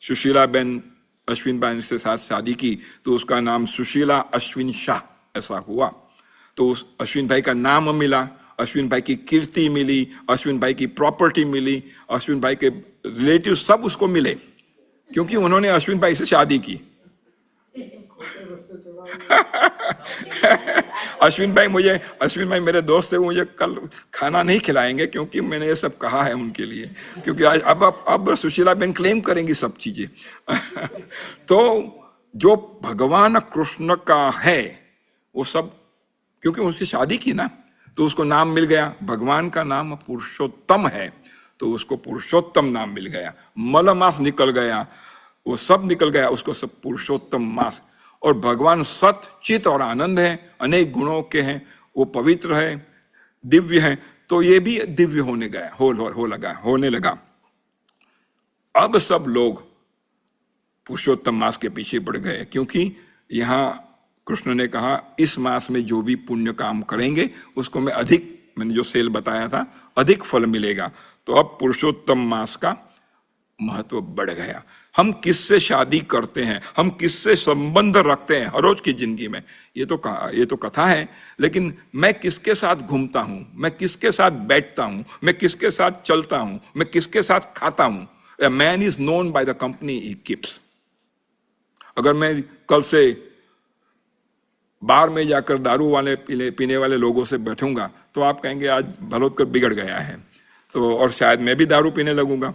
सुशीला बेन अश्विन भाई से साथ शादी की तो उसका नाम सुशीला अश्विन शाह ऐसा हुआ. तो उस अश्विन भाई का नाम मिला, अश्विन भाई की कीर्ति मिली, अश्विन भाई की प्रॉपर्टी मिली, अश्विन भाई के रिलेटिव सब उसको मिले क्योंकि उन्होंने अश्विन भाई से शादी की. अश्विन भाई मेरे दोस्त है, मुझे कल खाना नहीं खिलाएंगे क्योंकि मैंने ये सब कहा है उनके लिए, क्योंकि आज अब सुशीला बेन क्लेम करेंगी सब चीजें. तो जो भगवान कृष्ण का है वो सब, क्योंकि उसकी शादी की ना, तो उसको नाम मिल गया. भगवान का नाम पुरुषोत्तम है तो उसको पुरुषोत्तम नाम मिल गया. मल मास निकल गया, वो सब निकल गया, उसको सब पुरुषोत्तम मास. और भगवान सत चित और आनंद है, अनेक गुणों के हैं, वो पवित्र है, दिव्य है, तो ये भी दिव्य होने लगा. अब सब लोग पुरुषोत्तम मास के पीछे बढ़ गए क्योंकि यहां कृष्ण ने कहा, इस मास में जो भी पुण्य काम करेंगे उसको मैं अधिक, मैंने जो सेल बताया था, अधिक फल मिलेगा. तो अब पुरुषोत्तम मास का महत्व बढ़ गया. हम किससे शादी करते हैं, हम किससे संबंध रखते हैं हर रोज की जिंदगी में, ये तो कथा है. लेकिन मैं किसके साथ घूमता हूं, मैं किसके साथ बैठता हूं, मैं किसके साथ चलता हूं, मैं किसके साथ खाता हूं. A man is known by the company he keeps. अगर मैं कल से बार में जाकर दारू वाले पीने वाले लोगों से बैठूंगा तो आप कहेंगे आज भलोतकर बिगड़ गया है, तो और शायद मैं भी दारू पीने लगूंगा.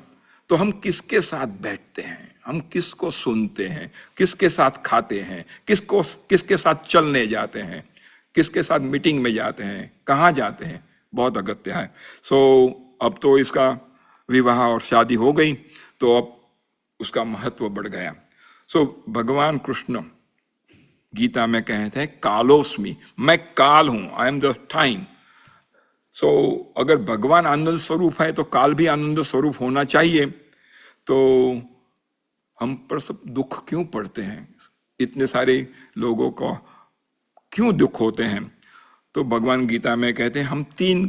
तो हम किसके साथ बैठते हैं, हम किसको सुनते हैं, किसके साथ खाते हैं, किसके साथ चलने जाते हैं, किसके साथ मीटिंग में जाते हैं, कहाँ जाते हैं, बहुत अगत्य है. सो अब तो इसका विवाह और शादी हो गई तो अब उसका महत्व बढ़ गया. सो भगवान कृष्ण गीता में कहते हैं, कालोस्मि, मैं काल हूं, आई एम द टाइम. सो अगर भगवान आनंद स्वरूप है तो काल भी आनंद स्वरूप होना चाहिए. तो हम पर सब दुख क्यों पड़ते हैं, इतने सारे लोगों को क्यों दुख होते हैं. तो भगवान गीता में कहते हैं, हम 3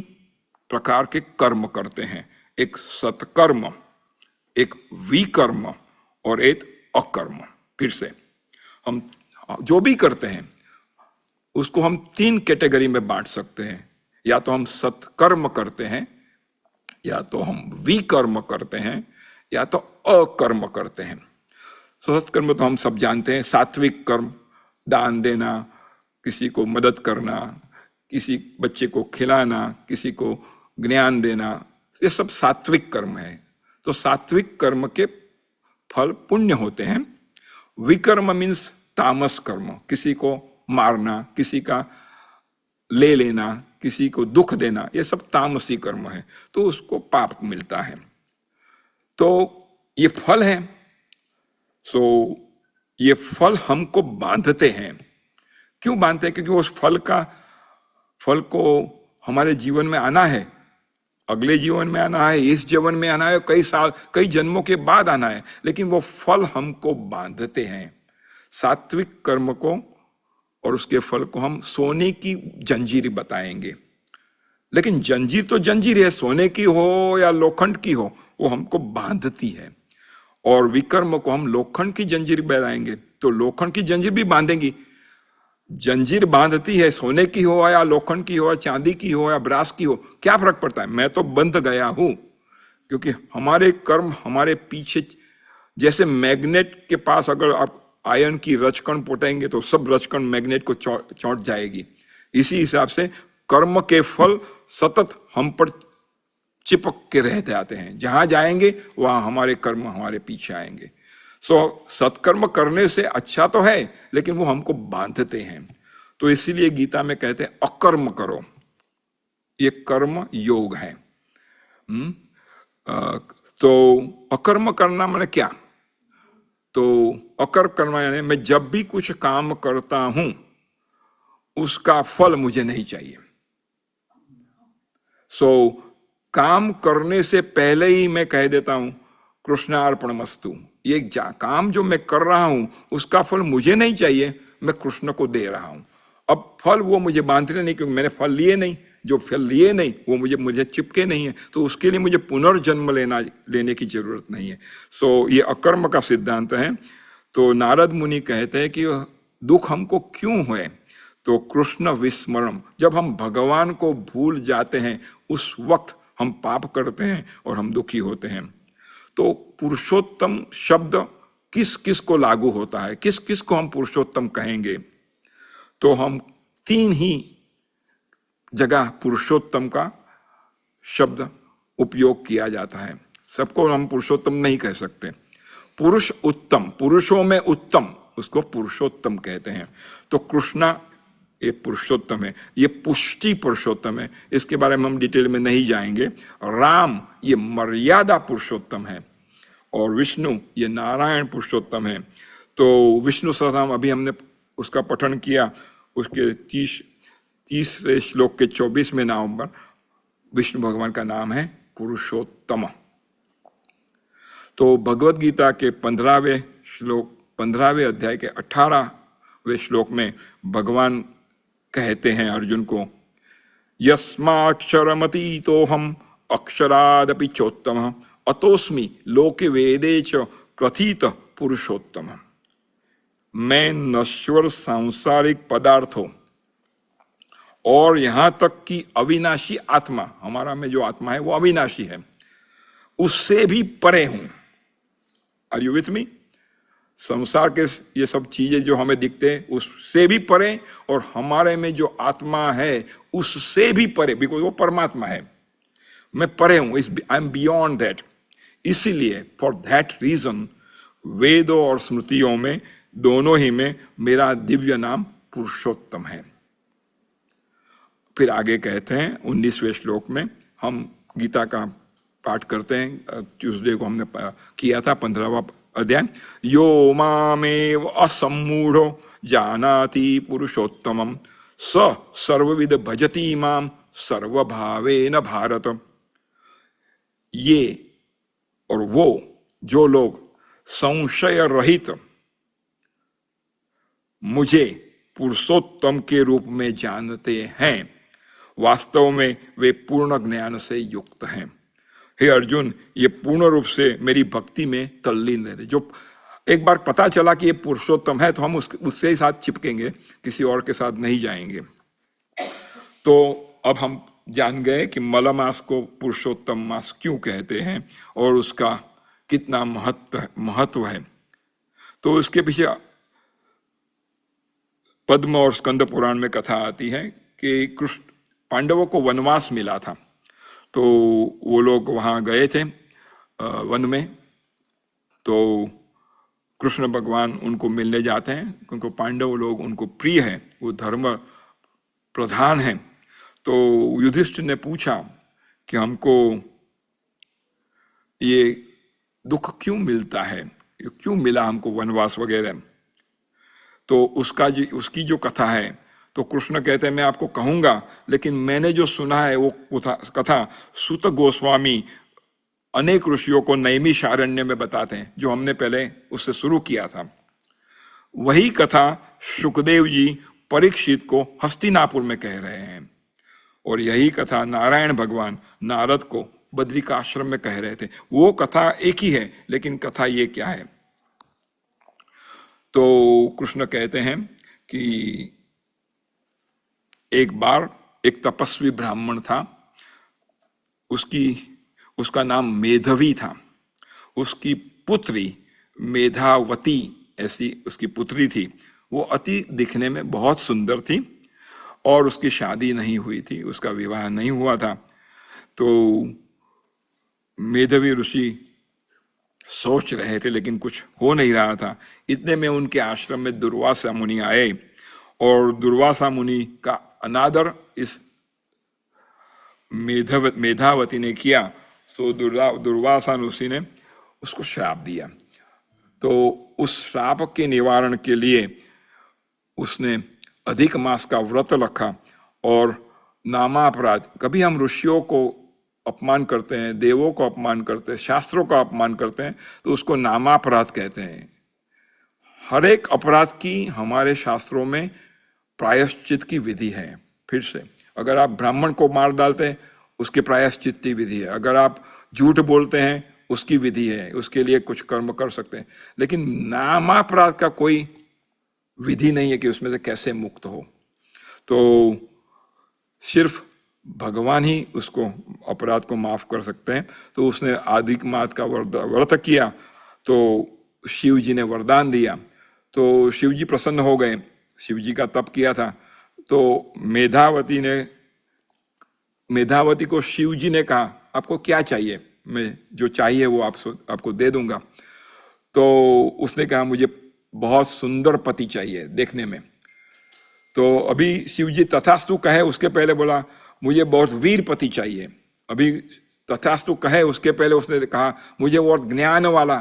प्रकार के कर्म करते हैं, एक सत्कर्म, एक विकर्म और एक अकर्म. फिर से हम जो भी करते हैं उसको हम 3 कैटेगरी में बांट सकते हैं. या तो हम सत्कर्म करते हैं, या तो हम विकर्म करते हैं, या तो अकर्म करते हैं. सत्कर्म तो हम सब जानते हैं, सात्विक कर्म, दान देना, किसी को मदद करना, किसी बच्चे को खिलाना, किसी को ज्ञान देना, ये सब सात्विक कर्म है. तो सात्विक कर्म के फल पुण्य होते हैं। विकर्म मीन्स तामस कर्म, किसी को मारना, किसी का ले लेना, किसी को दुख देना, ये सब तामसी कर्म है, तो उसको पाप मिलता है। तो ये फल है। सो ये फल हमको बांधते हैं। क्यों बांधते हैं? क्योंकि उस फल को हमारे जीवन में आना है, अगले जीवन में आना है, इस जीवन में आना है, कई साल कई जन्मों के बाद आना है, लेकिन वो फल हमको बांधते हैं। सात्विक कर्म को और उसके फल को हम सोने की जंजीर बताएंगे, लेकिन जंजीर तो जंजीर है, सोने की हो या लोखंड की हो, वो हमको बांधती है। और विकर्म को हम लोखंड की जंजीर बताएंगे, तो लोखंड की जंजीर भी बांधेंगी। जंजीर बांधती है, सोने की हो या लोखंड की हो या चांदी की हो या ब्रास की हो, क्या फर्क पड़ता है? मैं तो बंध गया हूं, क्योंकि हमारे कर्म हमारे पीछे, जैसे मैग्नेट के पास अगर आप आयरन की रचकण पोतेंगे तो सब रचकण मैग्नेट को चौंट जाएगी। इसी हिसाब से कर्म के फल सतत हम पर चिपक के रह जाते हैं, जहां जाएंगे वहां हमारे कर्म हमारे पीछे आएंगे। सत्कर्म करने से अच्छा तो है, लेकिन वो हमको बांधते हैं। तो इसीलिए गीता में कहते हैं अकर्म करो, ये कर्म योग है। तो अकर्म करना माने क्या? तो अकर्म करना यानी मैं जब भी कुछ काम करता हूं उसका फल मुझे नहीं चाहिए। काम करने से पहले ही मैं कह देता हूं कृष्णार्पणमस्तु, ये काम जो मैं कर रहा हूं उसका फल मुझे नहीं चाहिए, मैं कृष्ण को दे रहा हूं। अब फल वो मुझे बांधने नहीं, क्योंकि मैंने फल लिए नहीं, जो फल लिए नहीं वो मुझे चिपके नहीं है, तो उसके लिए मुझे पुनर्जन्म लेने की जरूरत नहीं है। ये अकर्म का सिद्धांत है। तो नारद मुनि कहते हैं कि दुख हमको क्यों हुए? तो कृष्ण विस्मरण, जब हम भगवान को भूल जाते हैं उस वक्त हम पाप करते हैं और हम दुखी होते हैं। तो पुरुषोत्तम शब्द किस किस को लागू होता है, किस किस को हम पुरुषोत्तम कहेंगे? तो हम 3 ही जगह पुरुषोत्तम का शब्द उपयोग किया जाता है। सबको हम पुरुषोत्तम नहीं कह सकते। पुरुष उत्तम, पुरुषों में उत्तम, उसको पुरुषोत्तम कहते हैं। तो कृष्णा ये पुरुषोत्तम है, ये पुष्टि पुरुषोत्तम है, इसके बारे में हम डिटेल में नहीं जाएंगे। राम ये मर्यादा पुरुषोत्तम है, और विष्णु ये नारायण पुरुषोत्तम है। तो विष्णु सहस्रनाम अभी हमने उसका पठन किया, उसके 30वें श्लोक के 24वें नाम पर विष्णु भगवान का नाम है पुरुषोत्तम। तो भगवत गीता के 15वें अध्याय के 18वें श्लोक में भगवान कहते हैं अर्जुन को, यस्माक्षरमतीतोऽहम् अक्षरादपि चोत्तमः अतोस्मि लोके वेदे च प्रथित पुरुषोत्तम। मैं नश्वर सांसारिक पदार्थों और यहां तक कि अविनाशी आत्मा, हमारा में जो आत्मा है वो अविनाशी है, उससे भी परे हूं। Are you with me? संसार के ये सब चीजें जो हमें दिखते हैं उससे भी परे, और हमारे में जो आत्मा है उससे भी परे, बिकॉज वो परमात्मा है। मैं परे हूं, आई एम बियॉन्ड दैट। इसीलिए फॉर दैट रीजन वेदों और स्मृतियों में दोनों ही में मेरा दिव्य नाम पुरुषोत्तम है। फिर आगे कहते हैं 19वें श्लोक में, हम गीता का पाठ करते हैं, ट्यूसडे को हमने किया था 15वां अध्याय। यो मामेव असम्मूढ़ो जानाति पुरुषोत्तमं स सर्वविद भजति मां सर्वभावेन भारत। ये और वो जो लोग संशय रहित मुझे पुरुषोत्तम के रूप में जानते हैं, वास्तव में वे पूर्ण ज्ञान से युक्त हैं। हे अर्जुन, ये पूर्ण रूप से मेरी भक्ति में तल्लीन रहे। जो एक बार पता चला कि ये पुरुषोत्तम है तो हम उससे ही साथ चिपकेंगे, किसी और के साथ नहीं जाएंगे। तो अब हम जान गए कि मलमास को पुरुषोत्तम मास क्यों कहते हैं और उसका कितना महत्व है। तो उसके पीछे पद्म और स्कंद पुराण में कथा आती है कि कृष्ण पांडवों को वनवास मिला था, तो वो लोग वहां गए थे वन में। तो कृष्ण भगवान उनको मिलने जाते हैं, उनको पांडव लोग उनको प्रिय है, वो धर्म प्रधान है। तो युधिष्ठिर ने पूछा कि हमको ये दुख क्यों मिलता है, ये क्यों मिला हमको वनवास वगैरह। तो उसकी जो कथा है, तो कृष्ण कहते हैं मैं आपको कहूंगा, लेकिन मैंने जो सुना है वो कथा सूत गोस्वामी अनेक ऋषियों को नैमिषारण्य में बताते हैं, जो हमने पहले उससे शुरू किया था। वही कथा सुखदेव जी परीक्षित को हस्तिनापुर में कह रहे हैं, और यही कथा नारायण भगवान नारद को बद्रिकाश्रम में कह रहे थे। वो कथा एक ही है, लेकिन कथा ये क्या है। तो कृष्ण कहते हैं कि एक बार एक तपस्वी ब्राह्मण था, उसका नाम मेधवी था। उसकी पुत्री मेधावती ऐसी उसकी पुत्री थी। वो अति दिखने में बहुत सुंदर थी और उसकी शादी नहीं हुई थी, उसका विवाह नहीं हुआ था। तो मेधावी ऋषि सोच रहे थे, लेकिन कुछ हो नहीं रहा था। इतने में उनके आश्रम में दुर्वासा मुनि आए, और दुर्वासा मुनि का अनादर इस मेधावती ने किया। तो दुर्वासा ऋषि ने उसको श्राप दिया। तो उस श्राप के निवारण के लिए उसने अधिक मास का व्रत रखा और नामापराध, कभी हम ऋषियों को अपमान करते हैं, देवों को अपमान करते हैं, शास्त्रों का अपमान करते हैं, तो उसको नामापराध कहते हैं। हर एक अपराध की हमारे शास्त्रों में प्रायश्चित की विधि है। फिर से, अगर आप ब्राह्मण को मार डालते हैं, उसके प्रायश्चित की विधि है। अगर आप झूठ बोलते हैं, उसकी विधि है, उसके लिए कुछ कर्म कर सकते हैं। लेकिन नामापराध का कोई विधि नहीं है कि उसमें से कैसे मुक्त हो। तो सिर्फ भगवान ही उसको अपराध को माफ कर सकते हैं। तो उसने अधिक मास का व्रत किया, तो शिव जी ने वरदान दिया। तो शिव जी प्रसन्न हो गए, शिव जी का तप किया था। तो मेधावती को शिव जी ने कहा आपको क्या चाहिए, मैं जो चाहिए वो आपको दे दूंगा। तो उसने कहा मुझे बहुत सुंदर पति चाहिए देखने में। तो अभी शिव जी तथास्तु कहे उसके पहले बोला मुझे बहुत वीर पति चाहिए। अभी तथास्तु कहे उसके पहले उसने कहा मुझे बहुत ज्ञान वाला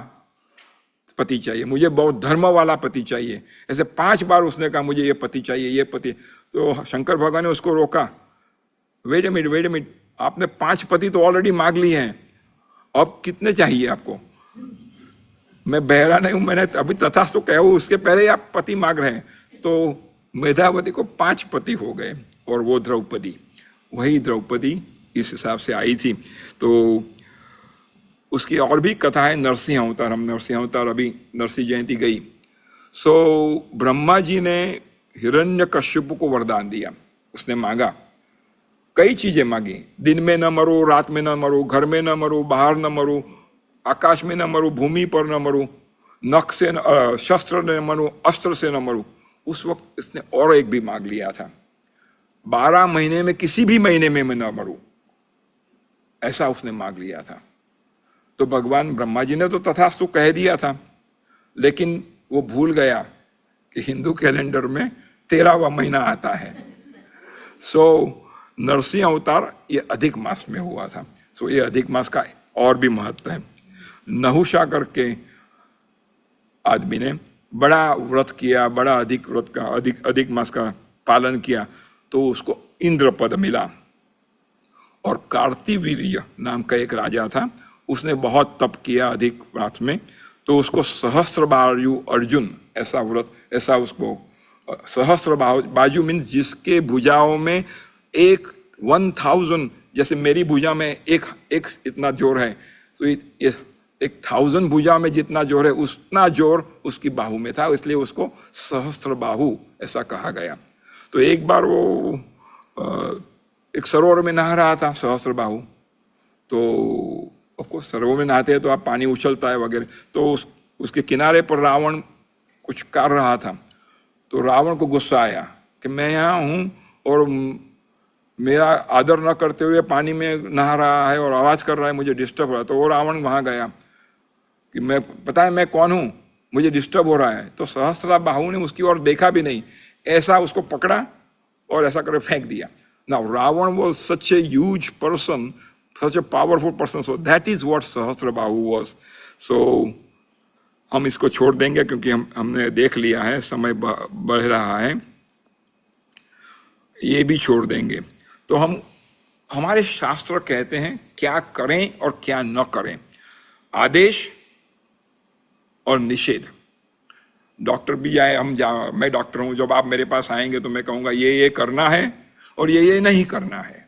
पति चाहिए, मुझे बहुत धर्म वाला पति चाहिए। ऐसे 5 बार उसने कहा मुझे ये पति चाहिए, ये पति। तो शंकर भगवान ने उसको रोका, वेट ए मिनट, आपने 5 पति तो ऑलरेडी मांग लिए हैं, अब कितने चाहिए आपको? मैं बहरा नहीं हूं, मैंने अभी तथास्तु कहा उसके पहले आप पति मांग रहे हैं। तो मेधावती को 5 पति हो गए, और वो द्रौपदी, वही द्रौपदी इस हिसाब से आई थी। तो उसकी और भी कथा है, नरसिंह अवतार। हम नरसिंह अवतार, अभी नरसिंह जयंती गई। सो ब्रह्मा जी ने हिरण्यकश्यप को वरदान दिया। उसने मांगा, कई चीजें मांगी, दिन में न मरो, रात में न मरो, घर में न मरो, बाहर न मरो, आकाश में न मरो, भूमि पर न मरो, नख से शस्त्र न मरो, अस्त्र से न मरो। उस वक्त इसने और एक भी मांग लिया था, 12 महीने में किसी भी महीने में मैं न मरूं, ऐसा उसने मांग लिया था। तो भगवान ब्रह्मा जी ने तो तथास्तु कह दिया था, लेकिन वो भूल गया कि हिंदू कैलेंडर में 13वां महीना आता है। सो नरसिंह अवतार ये अधिक मास में हुआ था। सो ये अधिक मास का और भी महत्व है। नहुषा करके आदमी ने बड़ा व्रत किया, बड़ा अधिक व्रत का अधिक मास का पालन किया, तो उसको इंद्र पद मिला। और कार्तिवीर्य नाम का एक राजा था, उसने बहुत तप किया अधिक मास में, तो उसको सहस्त्र बाजु अर्जुन ऐसा व्रत, ऐसा उसको सहस्त्र बाजु मीन्स जिसके भुजाओं में 1000, जैसे मेरी भुजा में एक इतना जोर है, तो 1000 भुजा में जितना जोर है उतना जोर उसकी बाहु में था, इसलिए उसको सहस्त्र बाहु ऐसा कहा गया। तो एक बार वो एक सरोवर में नहा रहा था, सहस्त्र बाहु। तो आपको सरोवर में नहाते हैं तो आप पानी उछलता है वगैरह, तो उसके किनारे पर रावण कुछ कर रहा था। तो रावण को गुस्सा आया कि मैं यहाँ हूँ और मेरा आदर न करते हुए पानी में नहा रहा है और आवाज कर रहा है, मुझे डिस्टर्ब हो रहा है। तो वो रावण वहां गया कि मैं, पता है मैं कौन हूँ? मुझे डिस्टर्ब हो रहा है, तो सहस्त्रबाहु ने उसकी ओर देखा भी नहीं, ऐसा उसको पकड़ा और ऐसा करके फेंक दिया। Now Ravan was such a huge person, such a powerful person, so that is what Sahastrabahu was. So हम इसको छोड़ देंगे क्योंकि हमने देख लिया है, समय बढ़ रहा है, ये भी छोड़ देंगे। तो हमारे शास्त्र कहते हैं क्या करें और क्या न करें, आदेश और निषेध। डॉक्टर भी आए, मैं डॉक्टर हूं, जब आप मेरे पास आएंगे तो मैं कहूंगा ये करना है और ये नहीं करना है।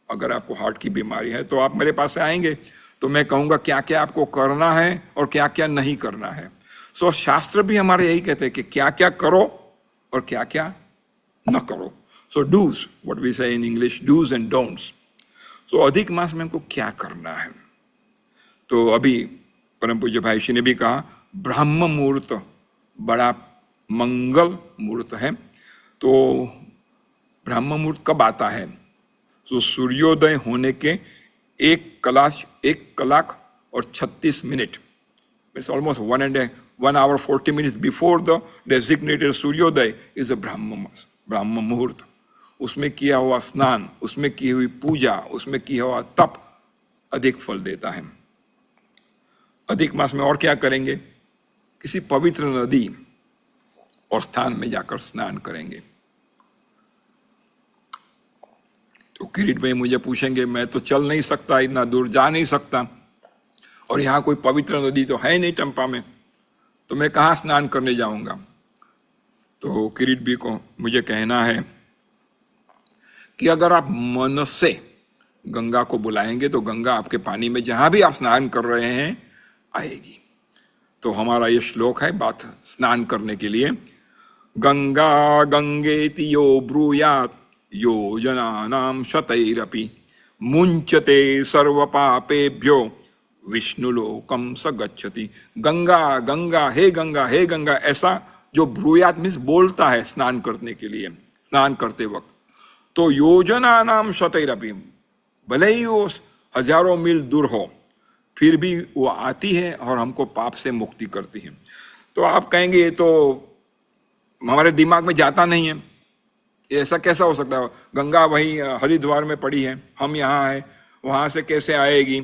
अगर आपको हार्ट की बीमारी है तो आप मेरे पास आएंगे तो मैं कहूंगा क्या क्या आपको करना है और क्या क्या नहीं करना है। सो शास्त्र भी हमारे यही कहते हैं कि क्या क्या करो और क्या क्या न करो। सो dos, what we say in English, do's and don'ts. So अधिक मास में हमको क्या करना है, तो अभी परम पूज्य भाई श्री ने भी कहा ब्रह्म मुहूर्त बड़ा मंगल मुहूर्त है। तो ब्रह्म मुहूर्त कब आता है? तो सूर्योदय होने के 1 कलाक और 36 minute, it's almost 1 hour 40 minutes before the designated सूर्योदय इज अ ब्रह्म मुहूर्त। उसमें किया हुआ स्नान, उसमें की हुई पूजा, उसमें किया हुआ तप अधिक फल देता है। अधिक मास में और क्या करेंगे? किसी पवित्र नदी और स्थान में जाकर स्नान करेंगे। तो किरीट भाई मुझे पूछेंगे मैं तो चल नहीं सकता, इतना दूर जा नहीं सकता, और यहाँ कोई पवित्र नदी तो है नहीं टंपा में, तो मैं कहाँ स्नान करने जाऊंगा? तो किरीट भी को मुझे कहना है कि अगर आप मन से गंगा को बुलाएंगे तो गंगा आपके पानी में जहां भी आप स्नान कर रहे हैं आएगी। तो हमारा ये श्लोक है बात स्नान करने के लिए, गंगा गंगेति यो ब्रूयात् योजनानां शतैरपि मुंचते सर्व पापेभ्यो विष्णुलोकम स गच्छति। गंगा गंगा हे गंगा हे गंगा, ऐसा जो ब्रूयात मीन्स बोलता है स्नान करने के लिए, स्नान करते वक्त, तो योजनानां शतैरपि, भले ही वो हजारों मील दूर हो फिर भी वो आती है और हमको पाप से मुक्ति करती है। तो आप कहेंगे ये तो हमारे दिमाग में जाता नहीं है, ये ऐसा कैसा हो सकता है? गंगा वहीं हरिद्वार में पड़ी है, हम यहाँ हैं, वहां से कैसे आएगी?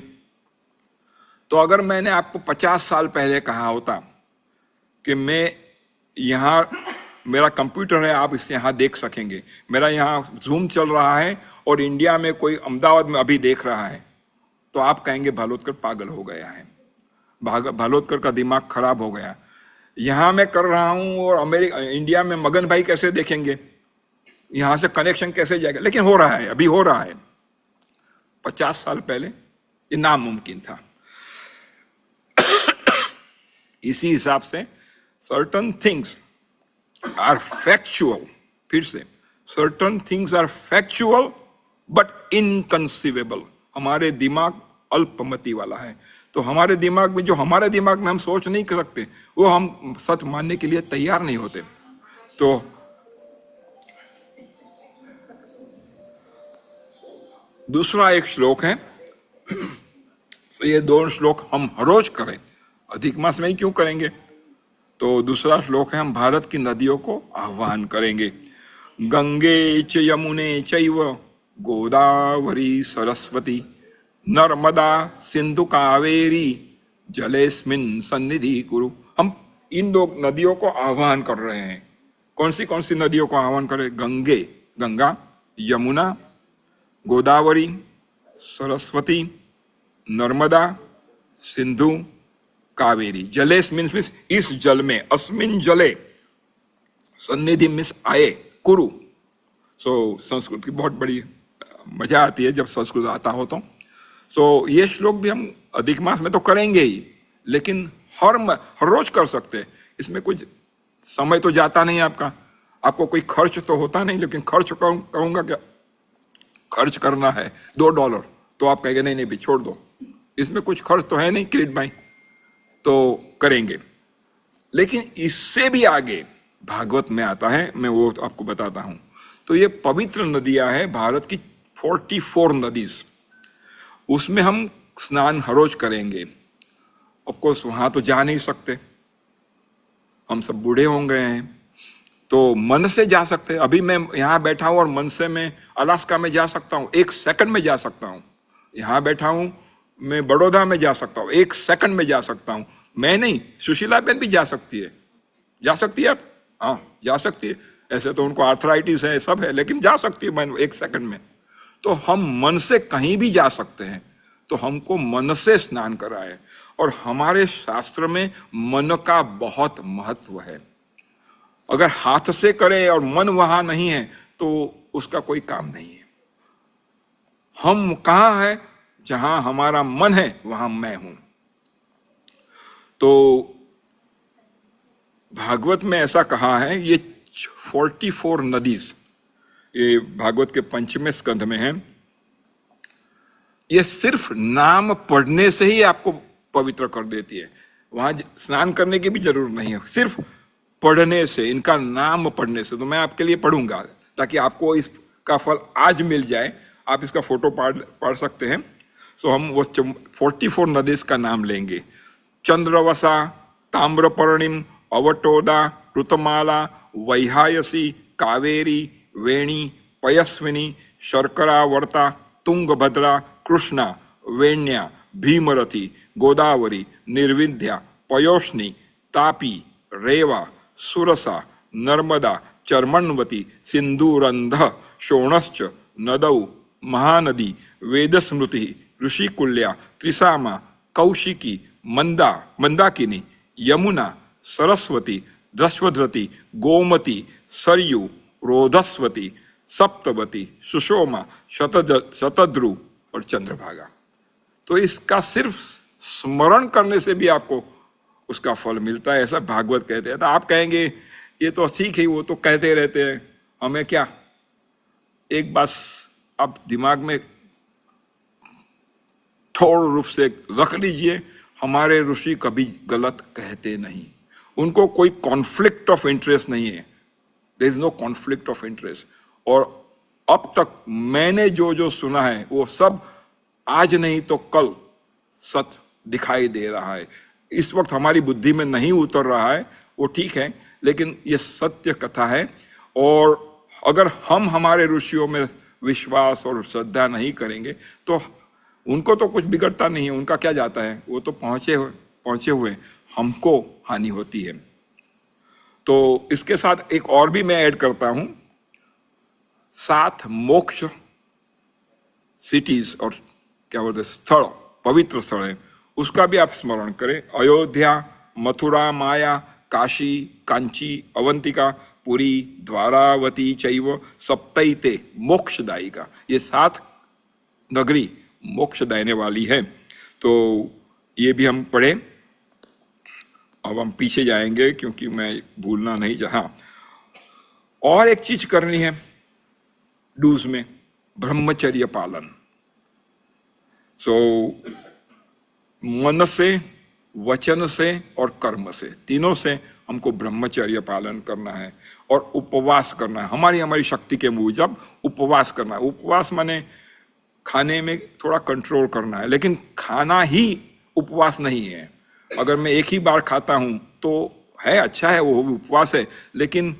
तो अगर मैंने आपको 50 साल पहले कहा होता कि मैं यहाँ, मेरा कंप्यूटर है, आप इसे यहाँ देख सकेंगे, मेरा यहाँ जूम चल रहा है और इंडिया में कोई अहमदाबाद में अभी देख रहा है, तो आप कहेंगे भालोदकर पागल हो गया है, भालोदकर का दिमाग खराब हो गया। यहाँ मैं कर रहा हूँ और इंडिया में मगन भाई कैसे देखेंगे, यहाँ से कनेक्शन कैसे जाएगा? लेकिन हो रहा है, अभी हो रहा है। 50 साल पहले ये नामुमकिन था। इसी हिसाब से सर्टन थिंग्स आर फैक्चुअल, फिर से certain things are factual but inconceivable. हमारे दिमाग अल्पमति वाला है, तो हमारे दिमाग में, जो हमारे दिमाग में हम सोच नहीं कर सकते, वो हम सच मानने के लिए तैयार नहीं होते। तो दूसरा एक श्लोक है, तो ये दोनों श्लोक हम हर रोज करें, अधिक मास में ही क्यों करेंगे? तो दूसरा श्लोक है, हम भारत की नदियों को आह्वान करेंगे, गंगे च यमुने चैव गोदावरी सरस्वती नर्मदा सिंधु कावेरी जलेस्मिन् सन्निधि कुरु। हम इन दो नदियों को आह्वान कर रहे हैं। कौन सी नदियों को आह्वान करें? गंगा, यमुना, गोदावरी, सरस्वती, नर्मदा, सिंधु, कावेरी। जलेस मीन्स इस जल में, अस्मिन जले, सन्निधि मीन्स आए, कुरु। सो संस्कृत की बहुत बड़ी मजा आती है जब संस्कृत आता हो तो। सो ये श्लोक भी हम अधिक मास में तो करेंगे ही, लेकिन हर रोज कर सकते हैं। इसमें कुछ समय तो जाता नहीं आपका, आपको कोई खर्च तो होता नहीं, लेकिन खर्च कहूंगा क्या, खर्च करना है $2, तो आप कहेंगे नहीं भी छोड़ दो, इसमें कुछ खर्च तो है नहीं किरीट भाई, तो करेंगे। लेकिन इससे भी आगे भागवत में आता है, मैं वो आपको बताता हूं। तो ये पवित्र नदियां हैं भारत की 44 नदीज, उसमें हम स्नान हर रोज करेंगे। ऑफकोर्स वहां तो जा नहीं सकते, हम सब बूढ़े हो गए हैं, तो मन से जा सकते हैं। अभी मैं यहाँ बैठा हूँ और मन से मैं अलास्का में जा सकता हूँ, 1 सेकंड में जा सकता हूँ। यहाँ बैठा हूँ, मैं बड़ौदा में जा सकता हूँ, 1 सेकंड में जा सकता हूँ। मैं नहीं, सुशीला बेन भी जा सकती है। जा सकती है आप? हाँ, जा सकती है। ऐसे तो उनको आर्थराइटिस है, सब है, लेकिन जा सकती है मन 1 सेकंड में। तो हम मन से कहीं भी जा सकते हैं, तो हमको मन से स्नान कराए। और हमारे शास्त्र में मन का बहुत महत्व है। अगर हाथ से करें और मन वहां नहीं है तो उसका कोई काम नहीं है। हम कहाँ है? जहां हमारा मन है वहां मैं हूं। तो भागवत में ऐसा कहा है, ये 44 नदीज, ये भागवत के 5वें स्कंध में है। ये सिर्फ नाम पढ़ने से ही आपको पवित्र कर देती है। वहां स्नान करने की भी जरूरत नहीं है, सिर्फ पढ़ने से, इनका नाम पढ़ने से। तो मैं आपके लिए पढ़ूंगा ताकि आपको इसका फल आज मिल जाए। आप इसका फोटो पढ़ सकते हैं। सो हम वो 44 नदीज का नाम लेंगे। चंद्रवसा, ताम्रपर्णिम, अवटोदा, ऋतमाला, वैहायसी, कावेरी, वेणी, पयस्विनी, शर्करावर्ता, तुंगभद्रा, कृष्णा, वेण्या, भीमरथी, गोदावरी, निर्विंध्या, पयोष्णी, तापी, रेवा, सुरसा, नर्मदा, चर्मण्वती, सिंधुरंध, शोणश्च, नदौ, महानदी, वेदस्मृति, ऋषिकुल्या, त्रिसामा, कौशिकी, मंदाकिनी, यमुना, सरस्वती, दस्वधृति, गोमती, सरयू, रोधस्वती, सप्तवती, सुषोमा, शतद्रु और चंद्रभागा। तो इसका सिर्फ स्मरण करने से भी आपको उसका फल मिलता है, ऐसा भागवत कहते हैं। तो आप कहेंगे ये तो ठीक है, वो तो कहते रहते हैं, हमें क्या। एक बात आप दिमाग में थोड़ रूप से रख लीजिए, हमारे ऋषि कभी गलत कहते नहीं। उनको कोई कॉन्फ्लिक्ट ऑफ इंटरेस्ट नहीं है। There is no conflict of interest. और अब तक मैंने जो जो सुना है वो सब आज नहीं तो कल सच दिखाई दे रहा है। इस वक्त हमारी बुद्धि में नहीं उतर रहा है, वो ठीक है, लेकिन ये सत्य कथा है। और अगर हम हमारे ऋषियों में विश्वास और श्रद्धा नहीं करेंगे तो उनको तो कुछ बिगड़ता नहीं है, उनका क्या जाता है, वो तो पहुंचे हुए, हमको हानि होती है। तो इसके साथ एक और भी मैं ऐड करता हूं, 7 मोक्ष सिटीज और क्या बोलते स्थल, पवित्र स्थल है, उसका भी आप स्मरण करें। अयोध्या, मथुरा, माया, काशी, कांची, अवंतिका, पुरी, द्वारावती चैव सप्तैते मोक्षदायिका। ये 7 नगरी मोक्ष देने वाली है। तो ये भी हम पढ़ें। अब हम पीछे जाएंगे क्योंकि मैं भूलना नहीं चाहा। और एक चीज करनी है डूज में, ब्रह्मचर्य पालन। सो मन से, वचन से और कर्म से, तीनों से हमको ब्रह्मचर्य पालन करना है और उपवास करना है। हमारी शक्ति के मुजब उपवास करना है। उपवास माने खाने में थोड़ा कंट्रोल करना है, लेकिन खाना ही उपवास नहीं है। अगर मैं एक ही बार खाता हूं तो है, अच्छा है, वो उपवास है, लेकिन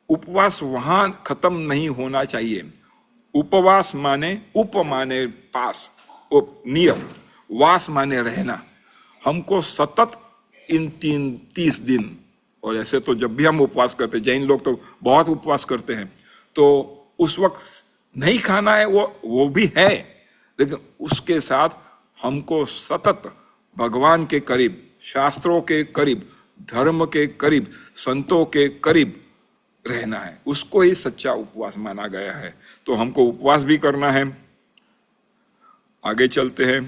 उपवास वहां खत्म नहीं होना चाहिए। उपवास माने उप माने पास, नियम, वास माने रहना। हमको सतत इन 30 दिन, और ऐसे तो जब भी हम उपवास करते, जैन लोग तो बहुत उपवास करते हैं, तो उस वक्त नहीं खाना है, वो भी है, लेकिन उसके साथ हमको सतत भगवान के करीब, शास्त्रों के करीब, धर्म के करीब, संतों के करीब रहना है। उसको ही सच्चा उपवास माना गया है। तो हमको उपवास भी करना है। आगे चलते हैं।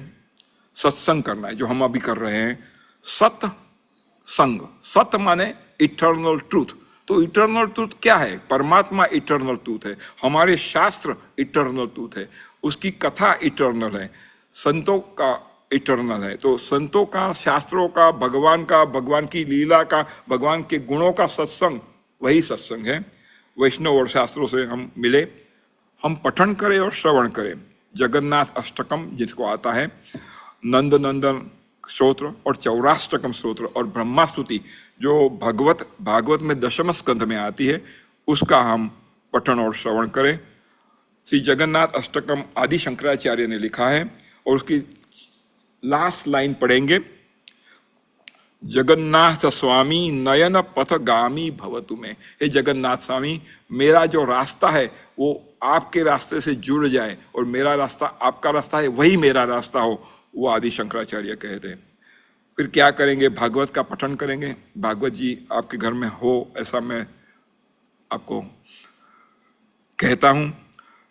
सत्संग करना है, जो हम अभी कर रहे हैं। सत्संग, सत माने इटर्नल ट्रूथ। तो इटर्नल ट्रूथ क्या है? परमात्मा इटर्नल ट्रूथ है, हमारे शास्त्र इटर्नल ट्रूथ है, उसकी कथा इटर्नल है, संतों का इटर्नल है। तो संतों का, शास्त्रों का, भगवान की लीला का, भगवान के गुणों का सत्संग, वही सत्संग है। वैष्णव और शास्त्रों से हम मिले, हम पठन करें और श्रवण करें। जगन्नाथ अष्टकम जिसको आता है, नंद नंदन स्तोत्र और चौराष्टकम स्तोत्र और ब्रह्मास्तुति जो भागवत में दशम स्कंध में आती है, उसका हम पठन और श्रवण करें। श्री जगन्नाथ अष्टकम आदि शंकराचार्य ने लिखा है और उसकी लास्ट लाइन पढ़ेंगे। जगन्नाथ स्वामी नयन पथगामी भवतु में। हे जगन्नाथ स्वामी, मेरा जो रास्ता है वो आपके रास्ते से जुड़ जाए और मेरा रास्ता आपका रास्ता है, वही मेरा रास्ता हो, वो आदि शंकराचार्य कहते हैं। फिर क्या करेंगे? भागवत का पठन करेंगे। भागवत जी आपके घर में हो ऐसा मैं आपको कहता हूं।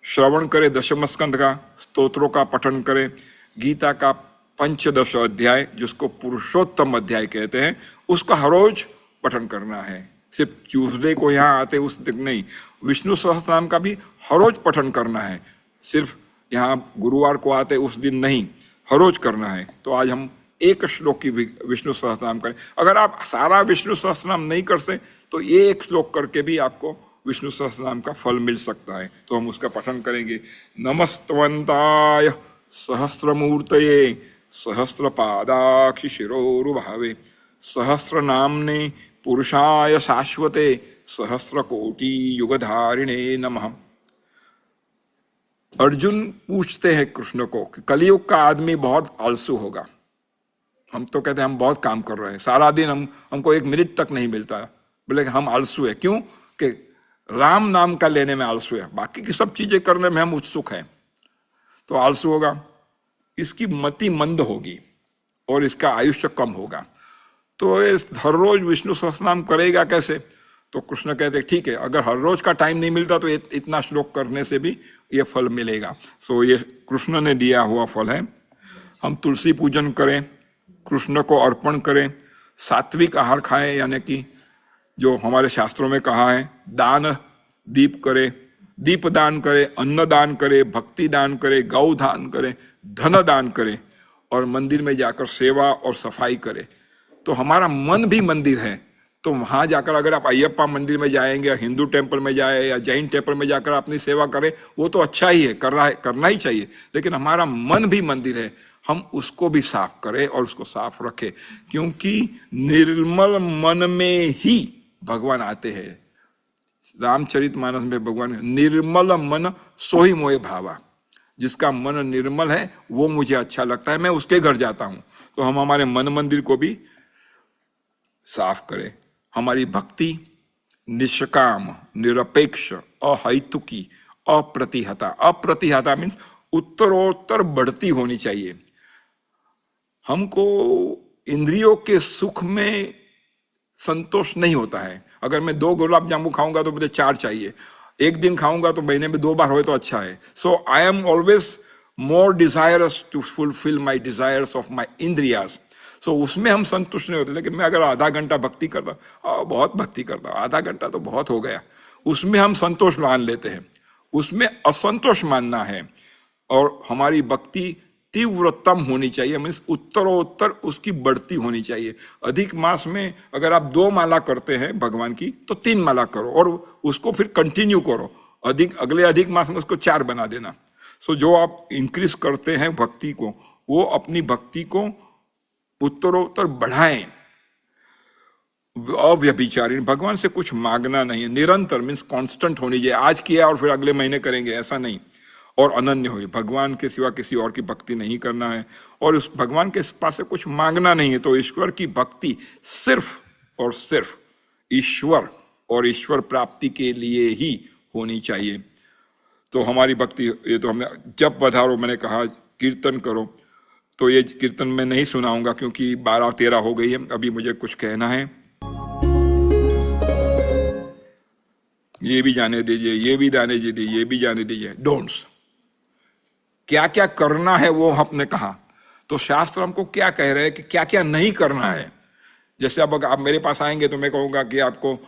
श्रवण करें दशम स्कंद का, स्तोत्रों का पठन करें, गीता का 15 अध्याय जिसको पुरुषोत्तम अध्याय कहते हैं, उसका हर रोज पठन करना है। सिर्फ ट्यूसडे को यहाँ आते उस दिन नहीं, विष्णु सहस्त्रनाम का भी हर रोज पठन करना है। सिर्फ यहाँ गुरुवार को आते उस दिन नहीं, हर रोज करना है। तो आज हम एक श्लोक की विष्णु सहस्त्रनाम करें। अगर आप सारा विष्णु सहस्त्रनाम नहीं कर सकते तो ये एक श्लोक करके भी आपको विष्णु सहस्त्रनाम का फल मिल सकता है। तो हम उसका पठन करेंगे। नमस्तवंताय सहस्त्रमूर्तये सहस्रपादाक्षि शिरोरुभावे सहस्रनाम्ने पुरुषाय शाश्वते सहस्रकोटि युगधारिणे नमः। अर्जुन पूछते हैं कृष्ण को कि कलयुग का आदमी बहुत आलसू होगा। हम तो कहते हैं हम बहुत काम कर रहे हैं, सारा दिन हमको 1 मिनट तक नहीं मिलता। बोले कि हम आलसू है। क्यों? कि राम नाम का लेने में आलसू है, बाकी की सब चीजें करने में हम उत्सुक हैं। तो आलसू होगा, इसकी मति मंद होगी और इसका आयुष्य कम होगा। तो इस हर रोज विष्णु सहस्त्रनाम करेगा कैसे? तो कृष्ण कहते ठीक है, अगर हर रोज का टाइम नहीं मिलता तो इतना श्लोक करने से भी ये फल मिलेगा। सो ये कृष्ण ने दिया हुआ फल है। हम तुलसी पूजन करें, कृष्ण को अर्पण करें, सात्विक आहार खाएं, यानी कि जो हमारे शास्त्रों में कहा है, दान दीप करें, दीप दान करें, अन्न दान करें, भक्ति दान करें, गौ दान करें, धन दान करें और मंदिर में जाकर सेवा और सफाई करें। तो हमारा मन भी मंदिर है। तो वहां जाकर अगर आप अयप्पा मंदिर में जाएंगे या हिंदू टेम्पल में जाए या जैन टेम्पल में जाकर अपनी सेवा करें, वो तो अच्छा ही है, करना ही चाहिए। लेकिन हमारा मन भी मंदिर है, हम उसको भी साफ करें और उसको साफ रखें, क्योंकि निर्मल मन में ही भगवान आते हैं। रामचरितमानस में भगवान निर्मल मन सोही मोहे भावा, जिसका मन निर्मल है वो मुझे अच्छा लगता है, मैं उसके घर जाता हूं। तो हम हमारे मन मंदिर को भी साफ करें। हमारी भक्ति निष्काम, निरपेक्ष, अहैतुकी, अप्रतिहता। अप्रतिहता मीन्स उत्तरोत्तर बढ़ती होनी चाहिए। हमको इंद्रियों के सुख में संतोष नहीं होता है। अगर मैं 2 गुलाब जामुन खाऊंगा तो मुझे 4 चाहिए, 1 दिन खाऊंगा तो महीने में 2 बार हो तो अच्छा है। So I am always more desirous to fulfil my desires of my इंद्रियास। सो उसमें हम संतुष्ट नहीं होते। लेकिन मैं अगर आधा घंटा भक्ति करता, बहुत भक्ति करता, आधा घंटा तो बहुत हो गया, उसमें हम संतोष मान लेते हैं। उसमें असंतोष मानना है। और हमारी भक्ति तीव्रतम होनी चाहिए, मीन्स उत्तरोत्तर उसकी बढ़ती होनी चाहिए। अधिक मास में अगर आप 2 माला करते हैं भगवान की तो 3 माला करो और उसको फिर कंटिन्यू करो। अगले अधिक मास में उसको 4 बना देना। सो जो आप इंक्रीज करते हैं भक्ति को, वो अपनी भक्ति को उत्तरोत्तर बढ़ाएं। अव्यभिचारिणी, भगवान से कुछ मांगना नहीं है, निरंतर मीन्स कांस्टेंट होनी चाहिए। आज किया और फिर अगले महीने करेंगे ऐसा नहीं। और अनन्य हो, भगवान के सिवा किसी और की भक्ति नहीं करना है और उस भगवान के पास से कुछ मांगना नहीं है। तो ईश्वर की भक्ति सिर्फ और सिर्फ ईश्वर और ईश्वर प्राप्ति के लिए ही होनी चाहिए। तो हमारी भक्ति, ये तो हमने जप बधारो, मैंने कहा कीर्तन करो, तो ये कीर्तन मैं नहीं सुनाऊंगा क्योंकि 12-13 हो गई है। अभी मुझे कुछ कहना है। ये भी जाने दीजिए, ये भी जाने दीजिए, ये भी जाने दीजिए। डोंट्स, क्या क्या करना है वो हमने कहा। तो शास्त्र हमको क्या कह रहे हैं कि क्या क्या नहीं करना है। जैसे अब आप मेरे पास आएंगे तो मैं कहूंगा कि आपको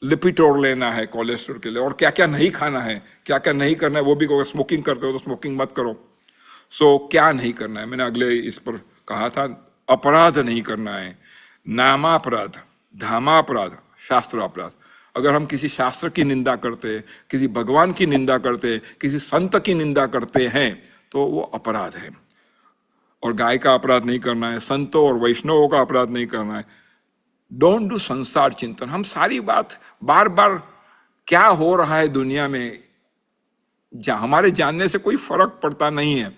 लिपिटोर लेना है कोलेस्ट्रॉल के लिए, और क्या क्या नहीं खाना है, क्या क्या नहीं करना है वो भी कहूँगा। स्मोकिंग करते हो तो स्मोकिंग मत करो। सो क्या नहीं करना है, मैंने अगले इस पर कहा था। अपराध नहीं करना है, नामापराध, धामापराध, शास्त्र अपराध। अगर हम किसी शास्त्र की निंदा करते हैं, किसी भगवान की निंदा करते हैं, किसी संत की निंदा करते हैं तो वो अपराध है। और गाय का अपराध नहीं करना है, संतों और वैष्णवों का अपराध नहीं करना है। डोंट डू संसार चिंतन। हम सारी बात बार बार क्या हो रहा है दुनिया में हमारे जानने से कोई फर्क पड़ता नहीं है।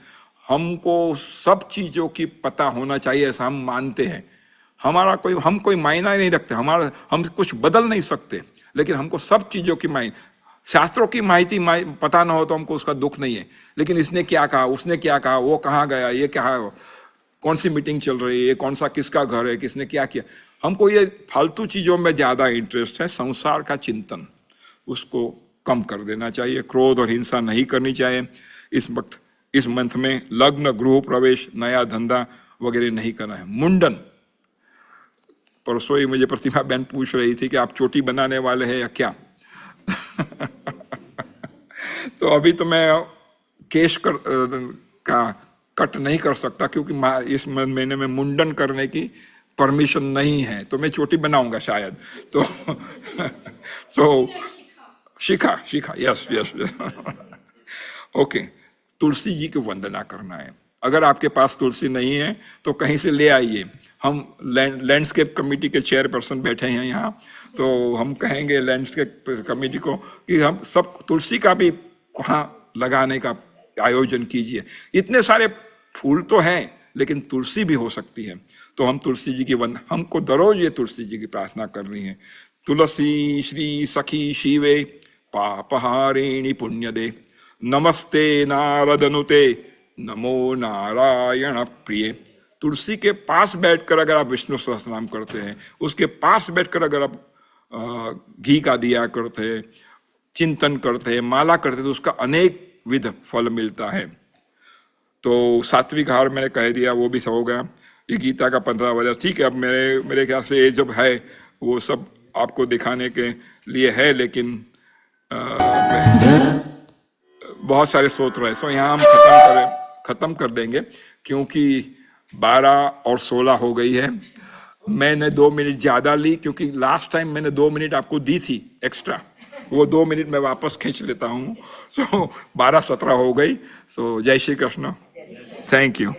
हमको सब चीजों की पता होना चाहिए ऐसा हम मानते हैं। हम कोई मायना नहीं रखते, हम कुछ बदल नहीं सकते, लेकिन हमको सब चीजों की शास्त्रों की माहिती पता ना हो तो हमको उसका दुख नहीं है। लेकिन इसने क्या कहा, उसने क्या कहा, वो कहाँ गया, ये क्या है, कौन सी मीटिंग चल रही है, कौन सा किसका घर है, किसने क्या किया, हमको ये फालतू चीजों में ज्यादा इंटरेस्ट है। संसार का चिंतन उसको कम कर देना चाहिए। क्रोध और हिंसा नहीं करनी चाहिए। इस मंथ में लग्न, गृह प्रवेश, नया धंधा वगैरह नहीं करना है। मुंडन, परसों ही मुझे प्रतिभा बहन पूछ रही थी कि आप चोटी बनाने वाले हैं या क्या। तो अभी तो मैं केश का कट नहीं कर सकता क्योंकि इस महीने में मुंडन करने की परमिशन नहीं है, तो मैं चोटी बनाऊंगा शायद। तो शिखा, yes yes. Okay, Tulsi ji की वंदना करना है। अगर आपके पास तुलसी नहीं है तो कहीं से ले आइए। हम लैंडस्केप कमेटी के चेयरपर्सन बैठे हैं यहाँ, तो हम कहेंगे लैंडस्केप कमेटी को कि हम सब तुलसी का भी वहाँ लगाने का आयोजन कीजिए। इतने सारे फूल तो हैं लेकिन तुलसी भी हो सकती है, तो हम तुलसी जी की हमको दररोज ये तुलसी जी की प्रार्थना करनी है। तुलसी श्री सखी शिवे पापहारिणी पुण्यदे, नमस्ते नारदनुते नमो नारायण प्रिय। तुलसी के पास बैठकर अगर आप विष्णु सहस्रनाम करते हैं, उसके पास बैठकर अगर आप घी का दिया करते हैं, चिंतन करते हैं, माला करते हैं, तो उसका अनेक विध फल मिलता है। तो सात्विक आहार मैंने कह दिया, वो भी सब हो गया। ये गीता का 15 वर्ष, ठीक है। अब मेरे ख्याल से ये जब है वो सब आपको दिखाने के लिए है, लेकिन बहुत सारे स्रोत रहे, सो यहाँ हम खत्म कर देंगे क्योंकि 12 और 16 हो गई है। मैंने 2 मिनट ज्यादा ली क्योंकि लास्ट टाइम मैंने 2 मिनट आपको दी थी एक्स्ट्रा, वो 2 मिनट मैं वापस खींच लेता हूँ। सो 12-17 हो गई। सो जय श्री कृष्ण, थैंक यू।